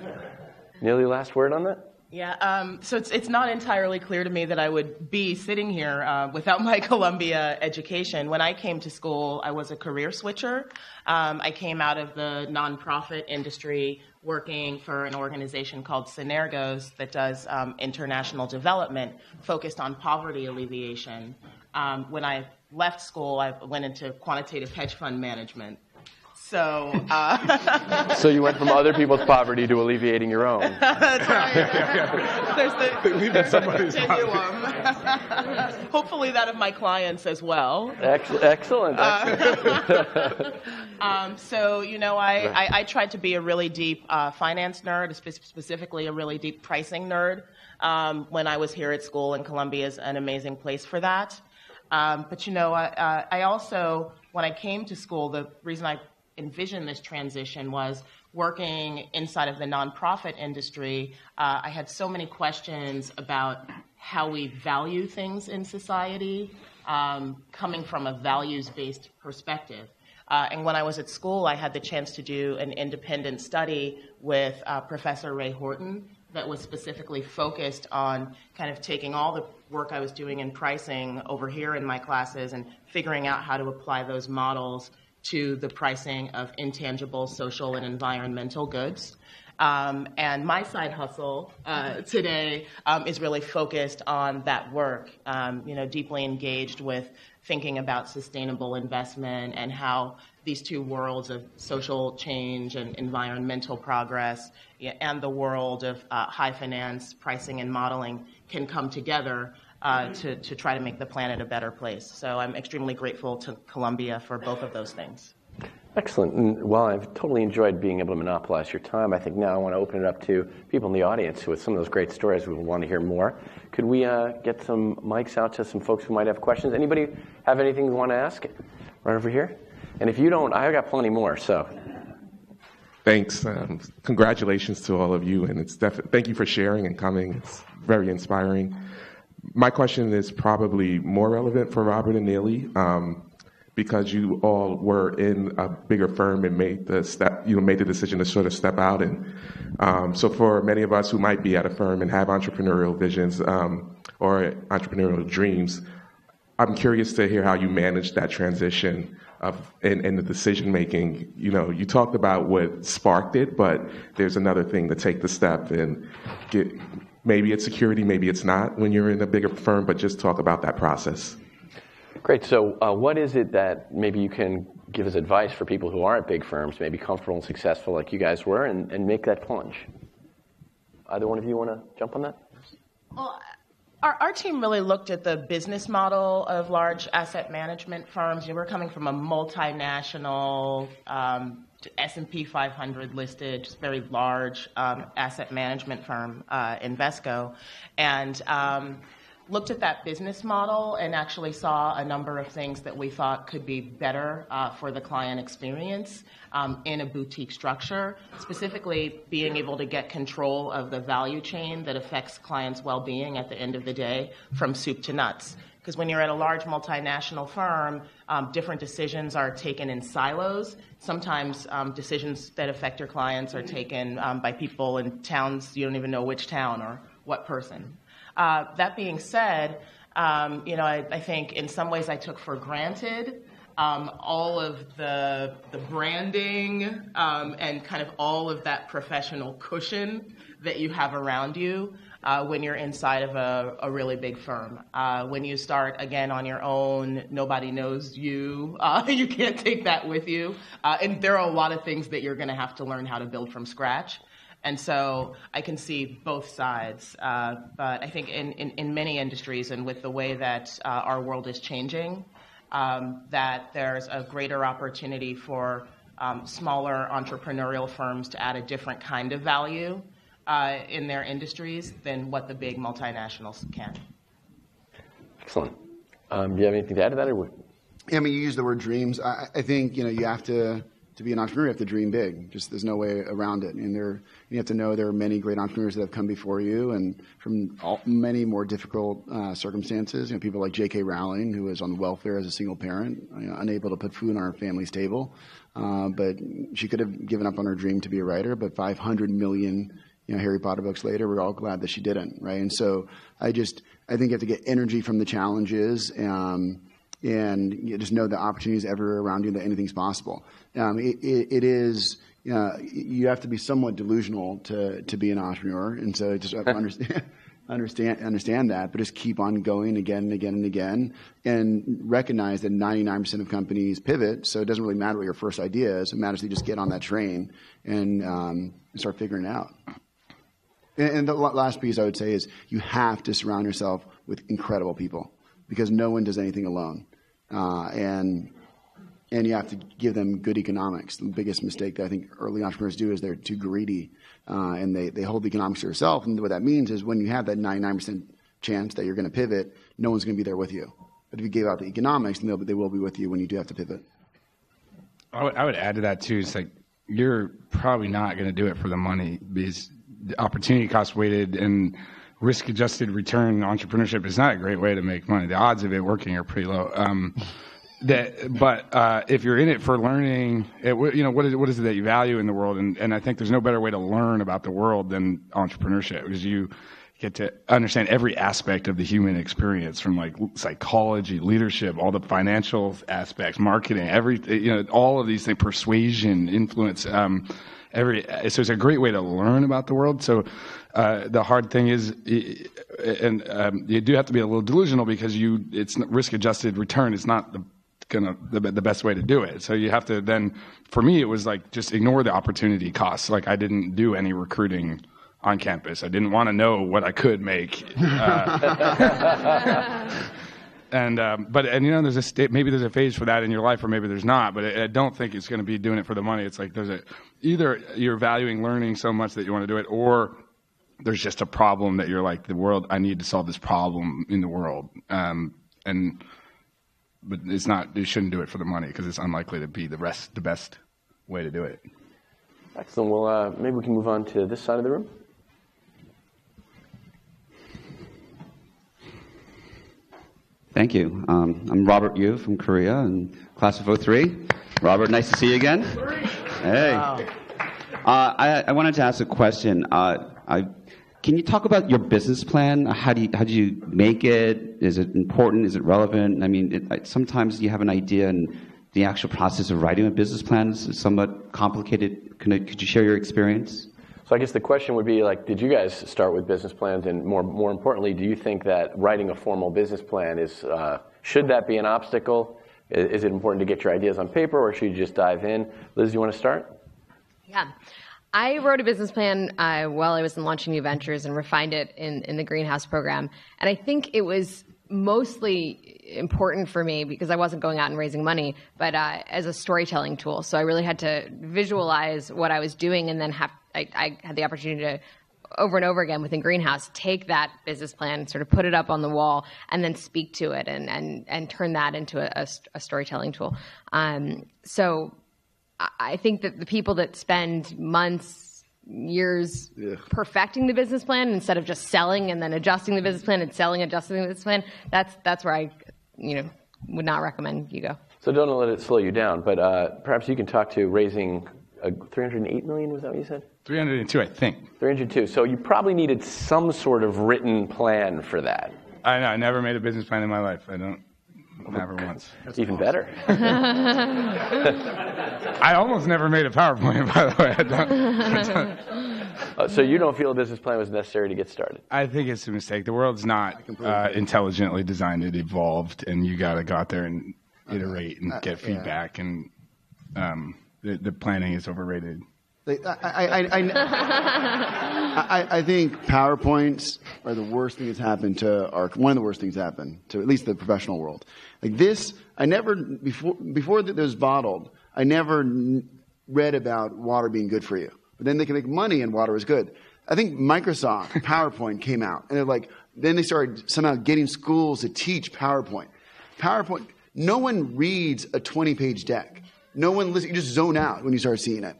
Nili, last word on that? Yeah, so it's not entirely clear to me that I would be sitting here without my Columbia education. When I came to school, I was a career switcher. I came out of the nonprofit industry working for an organization called Synergos that does international development focused on poverty alleviation. When I left school, I went into quantitative hedge fund management. So, So you went from other people's poverty to alleviating your own. That's right. There's the continuum. Hopefully that of my clients as well. Excellent. So, I tried to be a really deep finance nerd, specifically a really deep pricing nerd, when I was here at school, and Columbia is an amazing place for that. But, I also, when I came to school, the reason I envisioned this transition was working inside of the nonprofit industry. I had so many questions about how we value things in society, coming from a values-based perspective. And when I was at school, I had the chance to do an independent study with Professor Ray Horton that was specifically focused on kind of taking all the work I was doing in pricing over here in my classes and figuring out how to apply those models to the pricing of intangible social and environmental goods. And my side hustle today is really focused on that work, deeply engaged with thinking about sustainable investment and how these two worlds of social change and environmental progress and the world of high finance, pricing and modeling can come together to try to make the planet a better place. So I'm extremely grateful to Columbia for both of those things. Excellent. And while I've totally enjoyed being able to monopolize your time, I think now I want to open it up to people in the audience who, with some of those great stories, we want to hear more. Could we get some mics out to some folks who might have questions? Anybody have anything you want to ask? Right over here. And if you don't, I've got plenty more. So. Thanks. Congratulations to all of you, and thank you for sharing and coming. It's very inspiring. My question is probably more relevant for Robert and Nili, because you all were in a bigger firm and made the decision to sort of step out. And so for many of us who might be at a firm and have entrepreneurial visions or entrepreneurial dreams, I'm curious to hear how you managed that transition in the decision making. You talked about what sparked it, but there's another thing to take the step and get. Maybe it's security, maybe it's not when you're in a bigger firm, but just talk about that process. Great. So what is it that maybe you can give as advice for people who aren't big firms, maybe comfortable and successful like you guys were, and make that plunge? Either one of you want to jump on that? Well, our team really looked at the business model of large asset management firms. We're coming from a multinational, S&P 500 listed, just very large asset management firm, Invesco, and looked at that business model and actually saw a number of things that we thought could be better for the client experience in a boutique structure, specifically being able to get control of the value chain that affects clients' well-being at the end of the day from soup to nuts. Because when you're at a large multinational firm, different decisions are taken in silos. Sometimes decisions that affect your clients are taken by people in towns you don't even know which town or what person. That being said, I think in some ways I took for granted all of the branding and kind of all of that professional cushion that you have around you when you're inside of a really big firm. When you start, again, on your own, nobody knows you. You can't take that with you. And there are a lot of things that you're going to have to learn how to build from scratch. And so I can see both sides. But I think in many industries and with the way that our world is changing, that there's a greater opportunity for smaller entrepreneurial firms to add a different kind of value in their industries than what the big multinationals can. Excellent. Do you have anything to add to that? Or? Yeah, I mean, you use the word dreams. I think you have to to be an entrepreneur, you have to dream big. Just there's no way around it. And you have to know there are many great entrepreneurs that have come before you, and from many more difficult circumstances. People like J.K. Rowling, who was on welfare as a single parent, unable to put food on her family's table. But she could have given up on her dream to be a writer. But 500 million Harry Potter books later, we're all glad that she didn't, right? And so I think you have to get energy from the challenges. And you just know the opportunities everywhere around you, that anything's possible. It is, you have to be somewhat delusional to be an entrepreneur. And so just understand that, but just keep on going again and again and again, and recognize that 99% of companies pivot. So it doesn't really matter what your first idea is. It matters that you just get on that train and start figuring it out. And the last piece I would say is you have to surround yourself with incredible people, because no one does anything alone. And you have to give them good economics. The biggest mistake that I think early entrepreneurs do is they're too greedy, and they hold the economics to yourself. And what that means is when you have that 99% chance that you're going to pivot, no one's going to be there with you. But if you gave out the economics, then they will be with you when you do have to pivot. I would add to that too. It's like you're probably not going to do it for the money, because the opportunity cost weighted and risk-adjusted return entrepreneurship is not a great way to make money. The odds of it working are pretty low. But if you're in it for learning, what is it that you value in the world? And I think there's no better way to learn about the world than entrepreneurship, because you get to understand every aspect of the human experience, from like psychology, leadership, all the financial aspects, marketing, everything, all of these things, persuasion, influence, so it's a great way to learn about the world. So the hard thing is, you do have to be a little delusional, because it's risk-adjusted return is not the best way to do it. So you have to then, for me, it was like just ignore the opportunity costs. Like I didn't do any recruiting on campus. I didn't want to know what I could make. There's maybe there's a phase for that in your life, or maybe there's not. But I don't think it's going to be doing it for the money. It's like either you're valuing learning so much that you want to do it, or there's just a problem that you're like, the world, I need to solve this problem in the world. But it's not. You shouldn't do it for the money, because it's unlikely to be the best way to do it. Excellent. Well, maybe we can move on to this side of the room. Thank you. I'm Robert Yu from Korea, and class of 03. Robert, nice to see you again. Hey. Wow. I wanted to ask a question. Can you talk about your business plan? How do you make it? Is it important? Is it relevant? I mean, sometimes you have an idea, and the actual process of writing a business plan is somewhat complicated. Could you share your experience? So I guess the question would be, like, did you guys start with business plans? And more importantly, do you think that writing a formal business plan should that be an obstacle? Is it important to get your ideas on paper, or should you just dive in? Liz, you want to start? Yeah. I wrote a business plan while I was in Launching New Ventures, and refined it in the Greenhouse program. And I think it was mostly important for me because I wasn't going out and raising money, but as a storytelling tool. So I really had to visualize what I was doing, and then I had the opportunity to, over and over again within Greenhouse, take that business plan, sort of put it up on the wall, and then speak to it and turn that into a storytelling tool. So I think that the people that spend months, years perfecting the business plan instead of just selling and then adjusting the business plan and selling, adjusting the business plan, that's where I would not recommend you go. So don't let it slow you down, but perhaps you can talk to raising $308 million, was that what you said? 302, I think. 302. So you probably needed some sort of written plan for that. I know. I never made a business plan in my life. Never once. That's even better. I almost never made a PowerPoint, by the way. So you don't feel a business plan was necessary to get started? I think it's a mistake. The world's not intelligently designed. It evolved, and you got to go out there and iterate and get feedback. And the planning is overrated. I think PowerPoints are the worst thing that's happened to one of the worst things that happened to at least the professional world. Like this, I never, before it was bottled, I never read about water being good for you. But then they can make money and water is good. I think Microsoft PowerPoint came out, and then they started somehow getting schools to teach PowerPoint. No one reads a 20-page deck. no one listens. You just zone out when you start seeing it.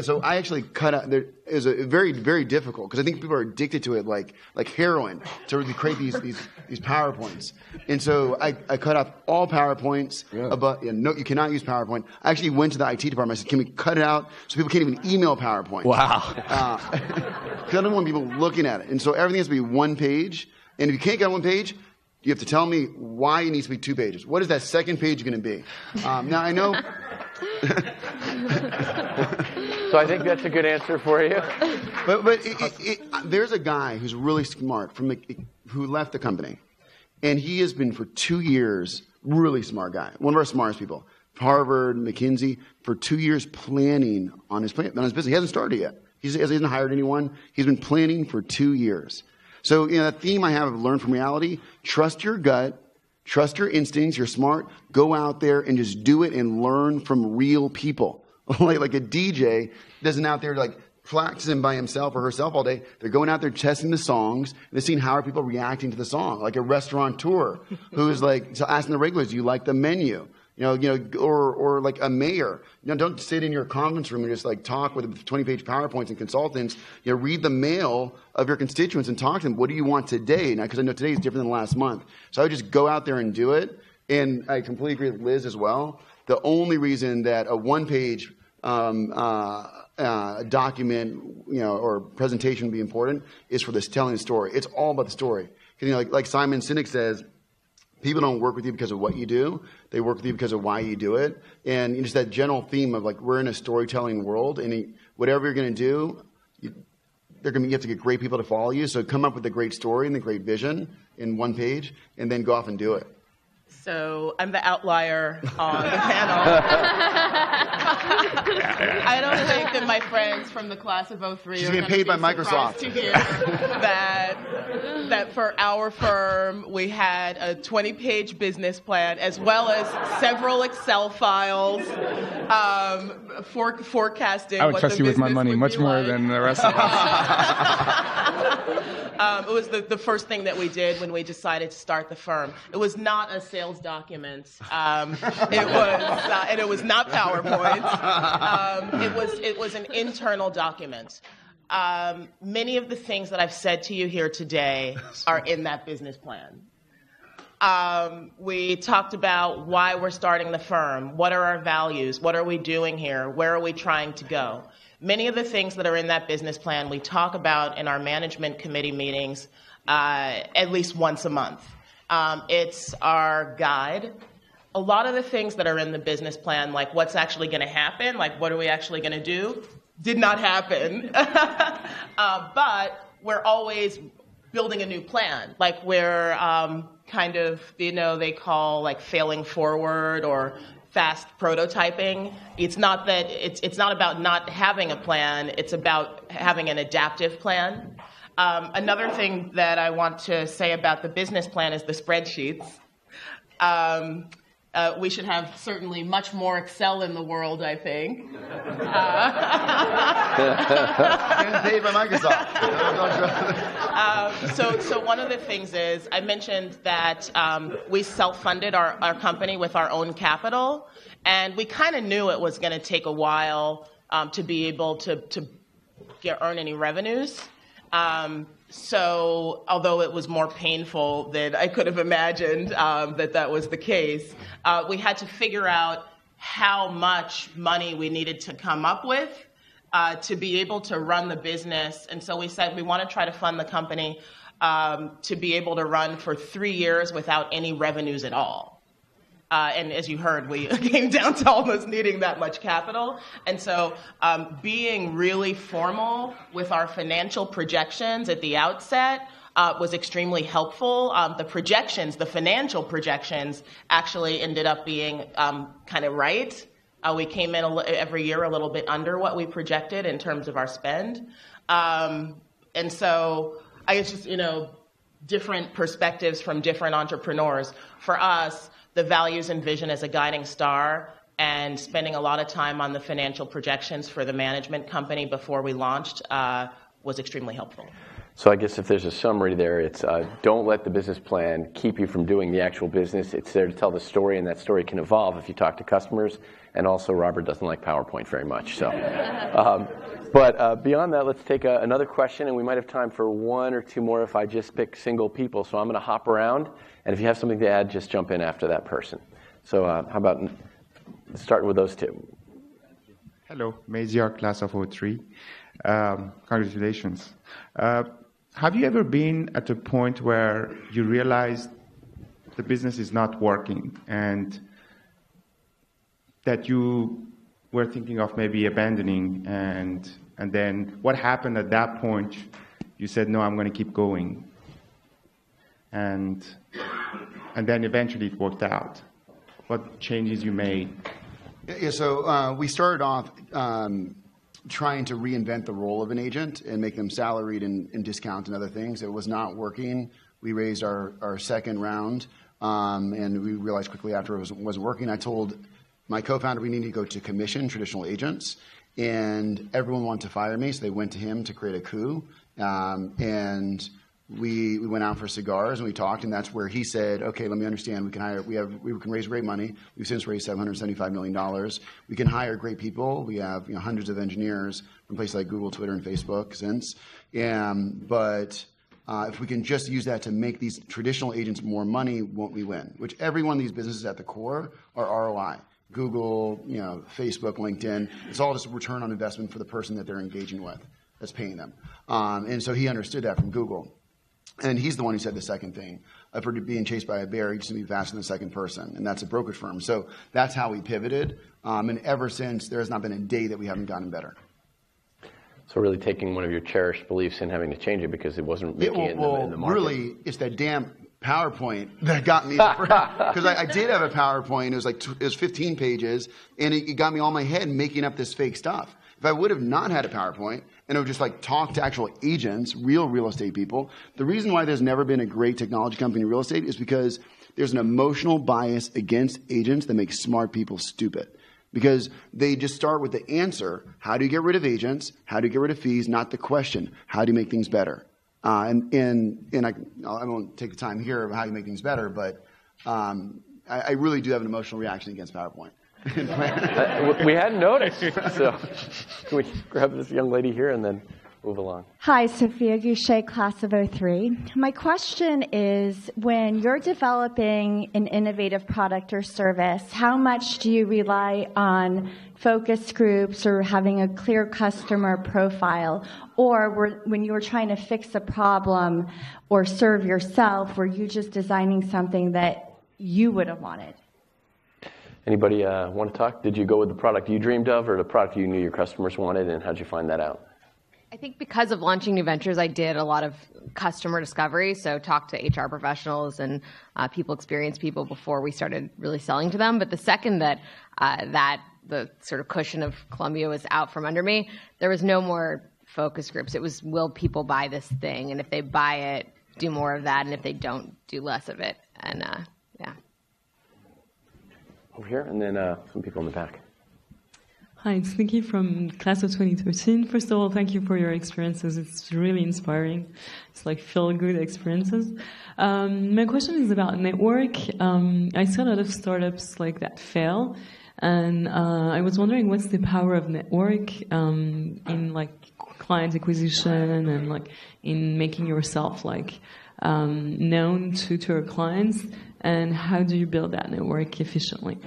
So I actually cut out. There is a very, very difficult because I think people are addicted to it like heroin to really create these PowerPoints. And so I cut off all PowerPoints. Yeah. No, you cannot use PowerPoint. I actually went to the IT department. I said, can we cut it out so people can't even email PowerPoint? Wow. Because I don't want people looking at it. And so everything has to be one page. And if you can't get on one page, you have to tell me why it needs to be 2 pages. What is that second page going to be? Now, I know... So I think that's a good answer for you. But there's a guy who's really smart who left the company. And he has been for 2 years, really smart guy, one of our smartest people. Harvard, McKinsey, for 2 years planning on his business. He hasn't started yet. He hasn't hired anyone. He's been planning for 2 years. So, that theme I have learned from reality, trust your gut, trust your instincts, you're smart, go out there and just do it and learn from real people. like a DJ doesn't out there practicing by himself or herself all day. They're going out there testing the songs, and they're seeing how are people reacting to the song, like a restaurateur who's asking the regulars, do you like the menu? Or like a mayor. Don't sit in your conference room and just talk with 20-page PowerPoints and consultants. Read the mail of your constituents and talk to them. What do you want today? Because I know today is different than last month. So I would just go out there and do it. And I completely agree with Liz as well. The only reason that a one-page document, or presentation would be important is for this telling the story. It's all about the story. Because like Simon Sinek says, people don't work with you because of what you do. They work with you because of why you do it. And just that general theme of we're in a storytelling world, and whatever you're going to do, you have to get great people to follow you. So come up with a great story and the great vision in one page, and then go off and do it. So I'm the outlier on the panel. I don't think that my friends from the class of 03 She's are getting paid by Microsoft to hear that for our firm we had a 20-page business plan as well as several Excel files forecasting. I would trust you with my money much more than the rest of us. It was the first thing that we did when we decided to start the firm. It was not a sales document. And it was not PowerPoint. It was an internal document. Many of the things that I've said to you here today are in that business plan. We talked about why we're starting the firm. What are our values? What are we doing here? Where are we trying to go? Many of the things that are in that business plan we talk about in our management committee meetings at least once a month. It's our guide. A lot of the things that are in the business plan, like what's actually going to happen, like what are we actually going to do, did not happen. But we're always building a new plan. Like we're kind of, they call failing forward or fast prototyping. It's not that it's not about not having a plan. It's about having an adaptive plan. Another thing that I want to say about the business plan is the spreadsheets. We should have certainly much more Excel in the world, I think. Paid by Microsoft. So one of the things is, I mentioned that we self-funded our company with our own capital, and we kind of knew it was going to take a while to be able to earn any revenues. So although it was more painful than I could have imagined that was the case, we had to figure out how much money we needed to come up with to be able to run the business. And so we said we want to try to fund the company to be able to run for 3 years without any revenues at all. And as you heard, we came down to almost needing that much capital. And so being really formal with our financial projections at the outset was extremely helpful. The financial projections actually ended up being kind of right. We came in every year a little bit under what we projected in terms of our spend. And so I guess just, different perspectives from different entrepreneurs. For us, the values and vision as a guiding star and spending a lot of time on the financial projections for the management company before we launched was extremely helpful. So I guess if there's a summary there, it's don't let the business plan keep you from doing the actual business. It's there to tell the story, and that story can evolve if you talk to customers. And also, Robert doesn't like PowerPoint very much. So, but beyond that, let's take another question, and we might have time for one or two more if I just pick single people. So I'm going to hop around, and if you have something to add, just jump in after that person. So how about starting with those two? Hello, Maziar, class of 03. Congratulations. Have you ever been at a point where you realized the business is not working and that you were thinking of maybe abandoning, and then what happened at that point? You said, no, I'm going to keep going. And then eventually it worked out. What changes you made? Yeah, so we started off trying to reinvent the role of an agent and make them salaried and discount and other things. It was not working. We raised our second round, and we realized quickly after it wasn't working. I told my co-founder we needed to go to commission traditional agents, and everyone wanted to fire me, so they went to him to create a coup. And we went out for cigars and we talked, and that's where he said, okay, let me understand. We can raise great money. We've since raised $775 million. We can hire great people. We have hundreds of engineers from places like Google, Twitter, and Facebook since. But if we can just use that to make these traditional agents more money, won't we win? Which every one of these businesses at the core are ROI. Google, Facebook, LinkedIn. It's all just return on investment for the person that they're engaging with, that's paying them. And so he understood that from Google. And he's the one who said the second thing. For being chased by a bear, you just need to be faster than the second person. And that's a brokerage firm. So that's how we pivoted. And ever since, there has not been a day that we haven't gotten better. So really taking one of your cherished beliefs and having to change it because it wasn't making it in the market. Really, it's that damn PowerPoint that got me, because I did have a PowerPoint. It was 15 pages, and it got me all my head making up this fake stuff. If I would have not had a PowerPoint and it would just talk to actual agents, real estate people, the reason why there's never been a great technology company in real estate is because there's an emotional bias against agents that makes smart people stupid. Because they just start with the answer, how do you get rid of agents? How do you get rid of fees? Not the question, how do you make things better? And I won't take the time here of how you make things better, but I really do have an emotional reaction against PowerPoint. We hadn't noticed. So can we grab this young lady here and then move along? Hi, Sophia Goucher, class of 03. My question is, when you're developing an innovative product or service, how much do you rely on focus groups or having a clear customer profile? Or when you were trying to fix a problem or serve yourself, were you just designing something that you would have wanted? Anybody want to talk? Did you go with the product you dreamed of or the product you knew your customers wanted, and how'd you find that out? I think because of launching new ventures, I did a lot of customer discovery, so talked to HR professionals and people experience people before we started really selling to them. But the second that the sort of cushion of Columbia was out from under me, there was no more focus groups. It was, will people buy this thing? And if they buy it, do more of that. And if they don't, do less of it. And yeah. Over here, and then some people in the back. Hi, it's Nikki from class of 2013. First of all, thank you for your experiences. It's really inspiring. It's feel-good experiences. My question is about network. I see a lot of startups that fail, and I was wondering what's the power of network in client acquisition and in making yourself known to your clients, and how do you build that network efficiently?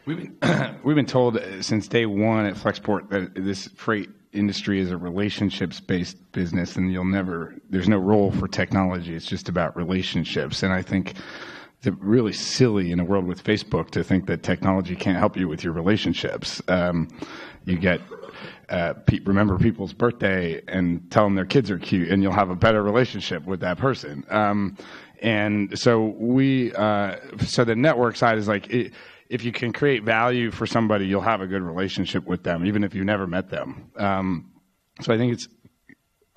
We've been told since day one at Flexport that this freight industry is a relationships-based business, and there's no role for technology. It's just about relationships. And I think it's really silly in a world with Facebook to think that technology can't help you with your relationships. You get remember people's birthday and tell them their kids are cute, and you'll have a better relationship with that person. And so so the network side is if you can create value for somebody, you'll have a good relationship with them, even if you never met them. So I think it's,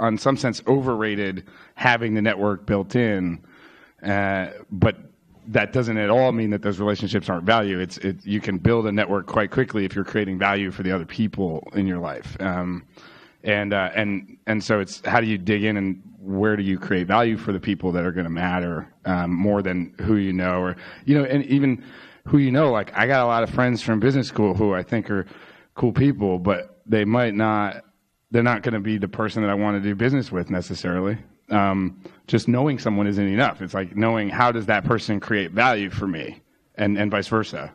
in some sense, overrated having the network built in, but that doesn't at all mean that those relationships aren't value. You can build a network quite quickly if you're creating value for the other people in your life. And so it's how do you dig in and where do you create value for the people that are going to matter more than who you know, or and even who you know. Like I got a lot of friends from business school who I think are cool people, but they're not going to be the person that I want to do business with necessarily. Just knowing someone isn't enough. It's like knowing how does that person create value for me, and vice versa,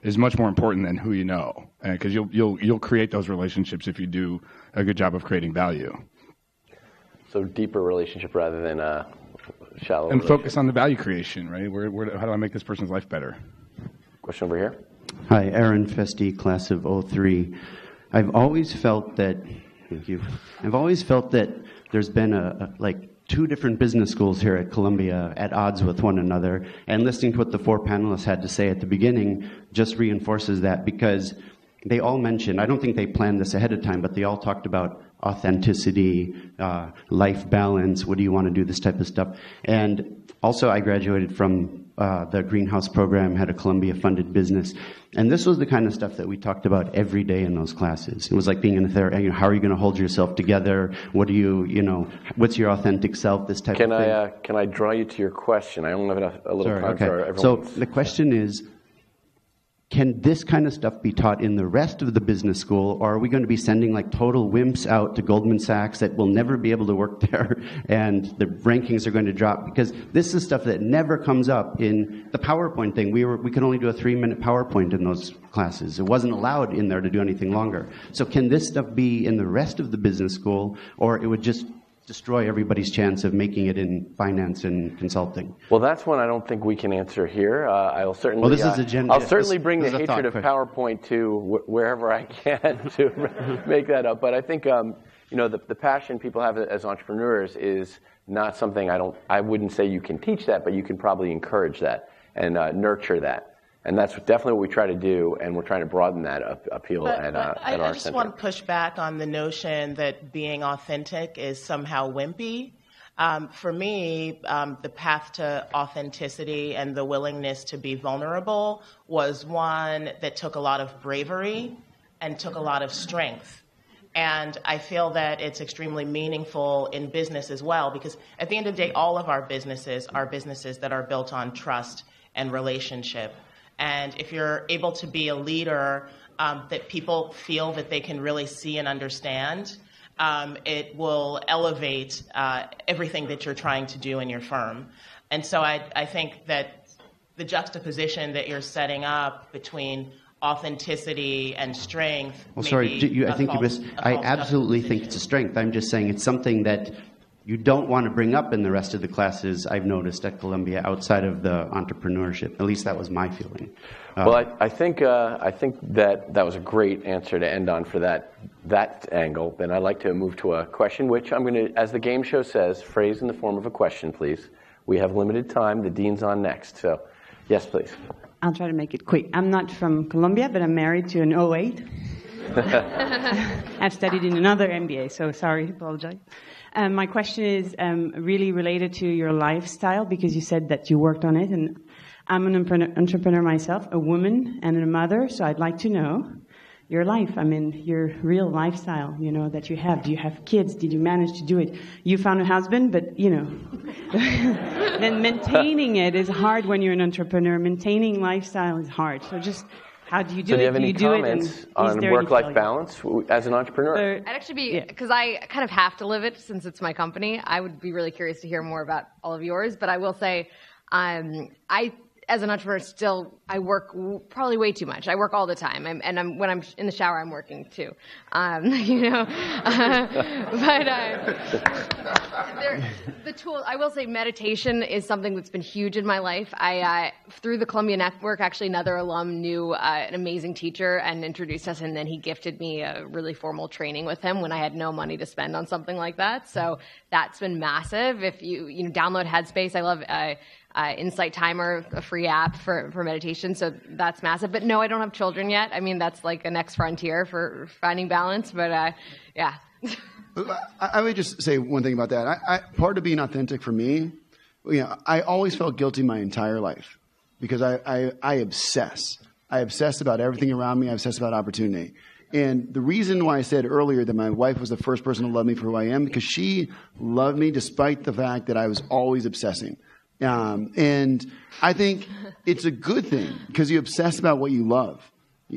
is much more important than who you know, because you'll create those relationships if you do a good job of creating value. So deeper relationship rather than a shallow. And focus on the value creation, right? How do I make this person's life better? Question over here. Hi, Aaron Festi, class of 03. I've always felt that. Thank you. I've always felt that there's been like two different business schools here at Columbia at odds with one another, and listening to what the four panelists had to say at the beginning just reinforces that, because they all mentioned, I don't think they planned this ahead of time, but they all talked about authenticity, life balance, what do you want to do, this type of stuff. And also I graduated from the Greenhouse program, had a Columbia-funded business. And this was the kind of stuff that we talked about every day in those classes. It was like being in a therapy, how are you going to hold yourself together? What do what's your authentic self, this type of thing. Can I draw you to your question? I only have a little time for everyone. So the question is, can this kind of stuff be taught in the rest of the business school, or are we going to be sending like total wimps out to Goldman Sachs that will never be able to work there, and the rankings are going to drop? Because this is stuff that never comes up in the PowerPoint thing. We could only do a 3-minute PowerPoint in those classes. It wasn't allowed in there to do anything longer. So can this stuff be in the rest of the business school, or it would just destroy everybody's chance of making it in finance and consulting? Well, that's one I don't think we can answer here. I'll certainly. Well, this is I'll certainly bring the hatred of PowerPoint to wherever I can to make that up. But I think the passion people have as entrepreneurs is not something I wouldn't say you can teach that, but you can probably encourage that and nurture that. And that's definitely what we try to do, and we're trying to broaden that appeal at our center. I just want to push back on the notion that being authentic is somehow wimpy. For me, the path to authenticity and the willingness to be vulnerable was one that took a lot of bravery and took a lot of strength. And I feel that it's extremely meaningful in business as well, because at the end of the day, all of our businesses are businesses that are built on trust and relationship. And if you're able to be a leader that people feel that they can really see and understand, it will elevate everything that you're trying to do in your firm. And so I think that the juxtaposition that you're setting up between authenticity and strength. Well, sorry, I absolutely think it's a strength. I'm just saying it's something that you don't want to bring up in the rest of the classes, I've noticed at Columbia, outside of the entrepreneurship. At least that was my feeling. Well, I think that was a great answer to end on for that angle. Then I'd like to move to a question, which I'm going to, as the game show says, phrase in the form of a question, please. We have limited time. The dean's on next. So, yes, please. I'll try to make it quick. I'm not from Columbia, but I'm married to an 08. I've studied in another MBA, so sorry, apologize. My question is really related to your lifestyle, because you said that you worked on it, and I'm an entrepreneur myself, a woman and a mother, so I'd like to know your life. I mean, your real lifestyle, that you have. Do you have kids? Did you manage to do it? You found a husband, but, then maintaining it is hard when you're an entrepreneur. Maintaining lifestyle is hard. So just how do you do it? So do you have any comments on work-life balance as an entrepreneur? I'd actually be, because I kind of have to live it since it's my company, I would be really curious to hear more about all of yours. But I will say, as an entrepreneur, I work probably way too much. I work all the time, when I'm in the shower, I'm working too. The tool, I will say, meditation is something that's been huge in my life. Through the Columbia Network, actually, another alum knew an amazing teacher and introduced us, and then he gifted me a really formal training with him when I had no money to spend on something like that. So that's been massive. If you download Headspace, I love Insight Timer, a free app for meditation, so that's massive. But no, I don't have children yet. I mean, that's like a next frontier for finding balance, but yeah. I would just say one thing about that. Part of being authentic for me, I always felt guilty my entire life because I obsess. I obsess about everything around me. I obsess about opportunity. And the reason why I said earlier that my wife was the first person to love me for who I am, because she loved me despite the fact that I was always obsessing. And I think it's a good thing because you obsess about what you love.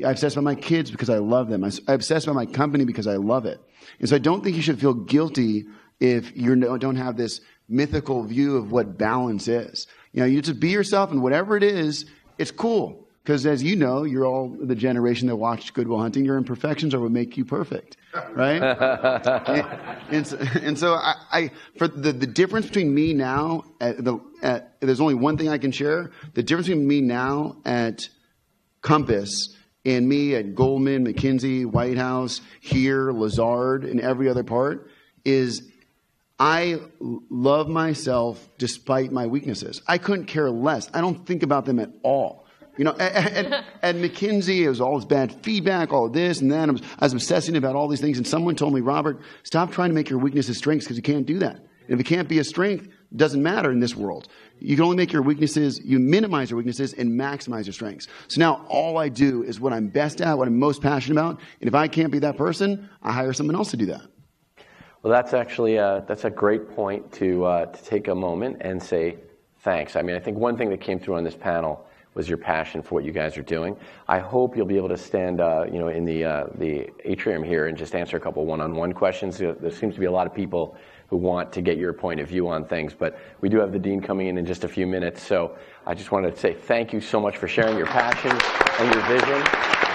I obsess about my kids because I love them. I obsess about my company because I love it. And so I don't think you should feel guilty if you don't have this mythical view of what balance is. You just be yourself, and whatever it is, it's cool. Because as you know, you're all the generation that watched Good Will Hunting. Your imperfections are what make you perfect, right? and so for the difference between me now, there's only one thing I can share. The difference between me now at Compass and me at Goldman, McKinsey, White House, here, Lazard, and every other part is I love myself despite my weaknesses. I couldn't care less. I don't think about them at all. At McKinsey, it was all this bad feedback, all of this and that. I was obsessing about all these things, and someone told me, Robert, stop trying to make your weaknesses strengths because you can't do that. And if it can't be a strength, it doesn't matter in this world. You can only make your weaknesses, you minimize your weaknesses and maximize your strengths. So now all I do is what I'm best at, what I'm most passionate about, and if I can't be that person, I hire someone else to do that. Well, that's actually that's a great point to take a moment and say thanks. I mean, I think one thing that came through on this panel was your passion for what you guys are doing. I hope you'll be able to stand, in the atrium here and just answer a couple one-on-one questions. There seems to be a lot of people who want to get your point of view on things, but we do have the dean coming in just a few minutes. So I just wanted to say thank you so much for sharing your passion and your vision.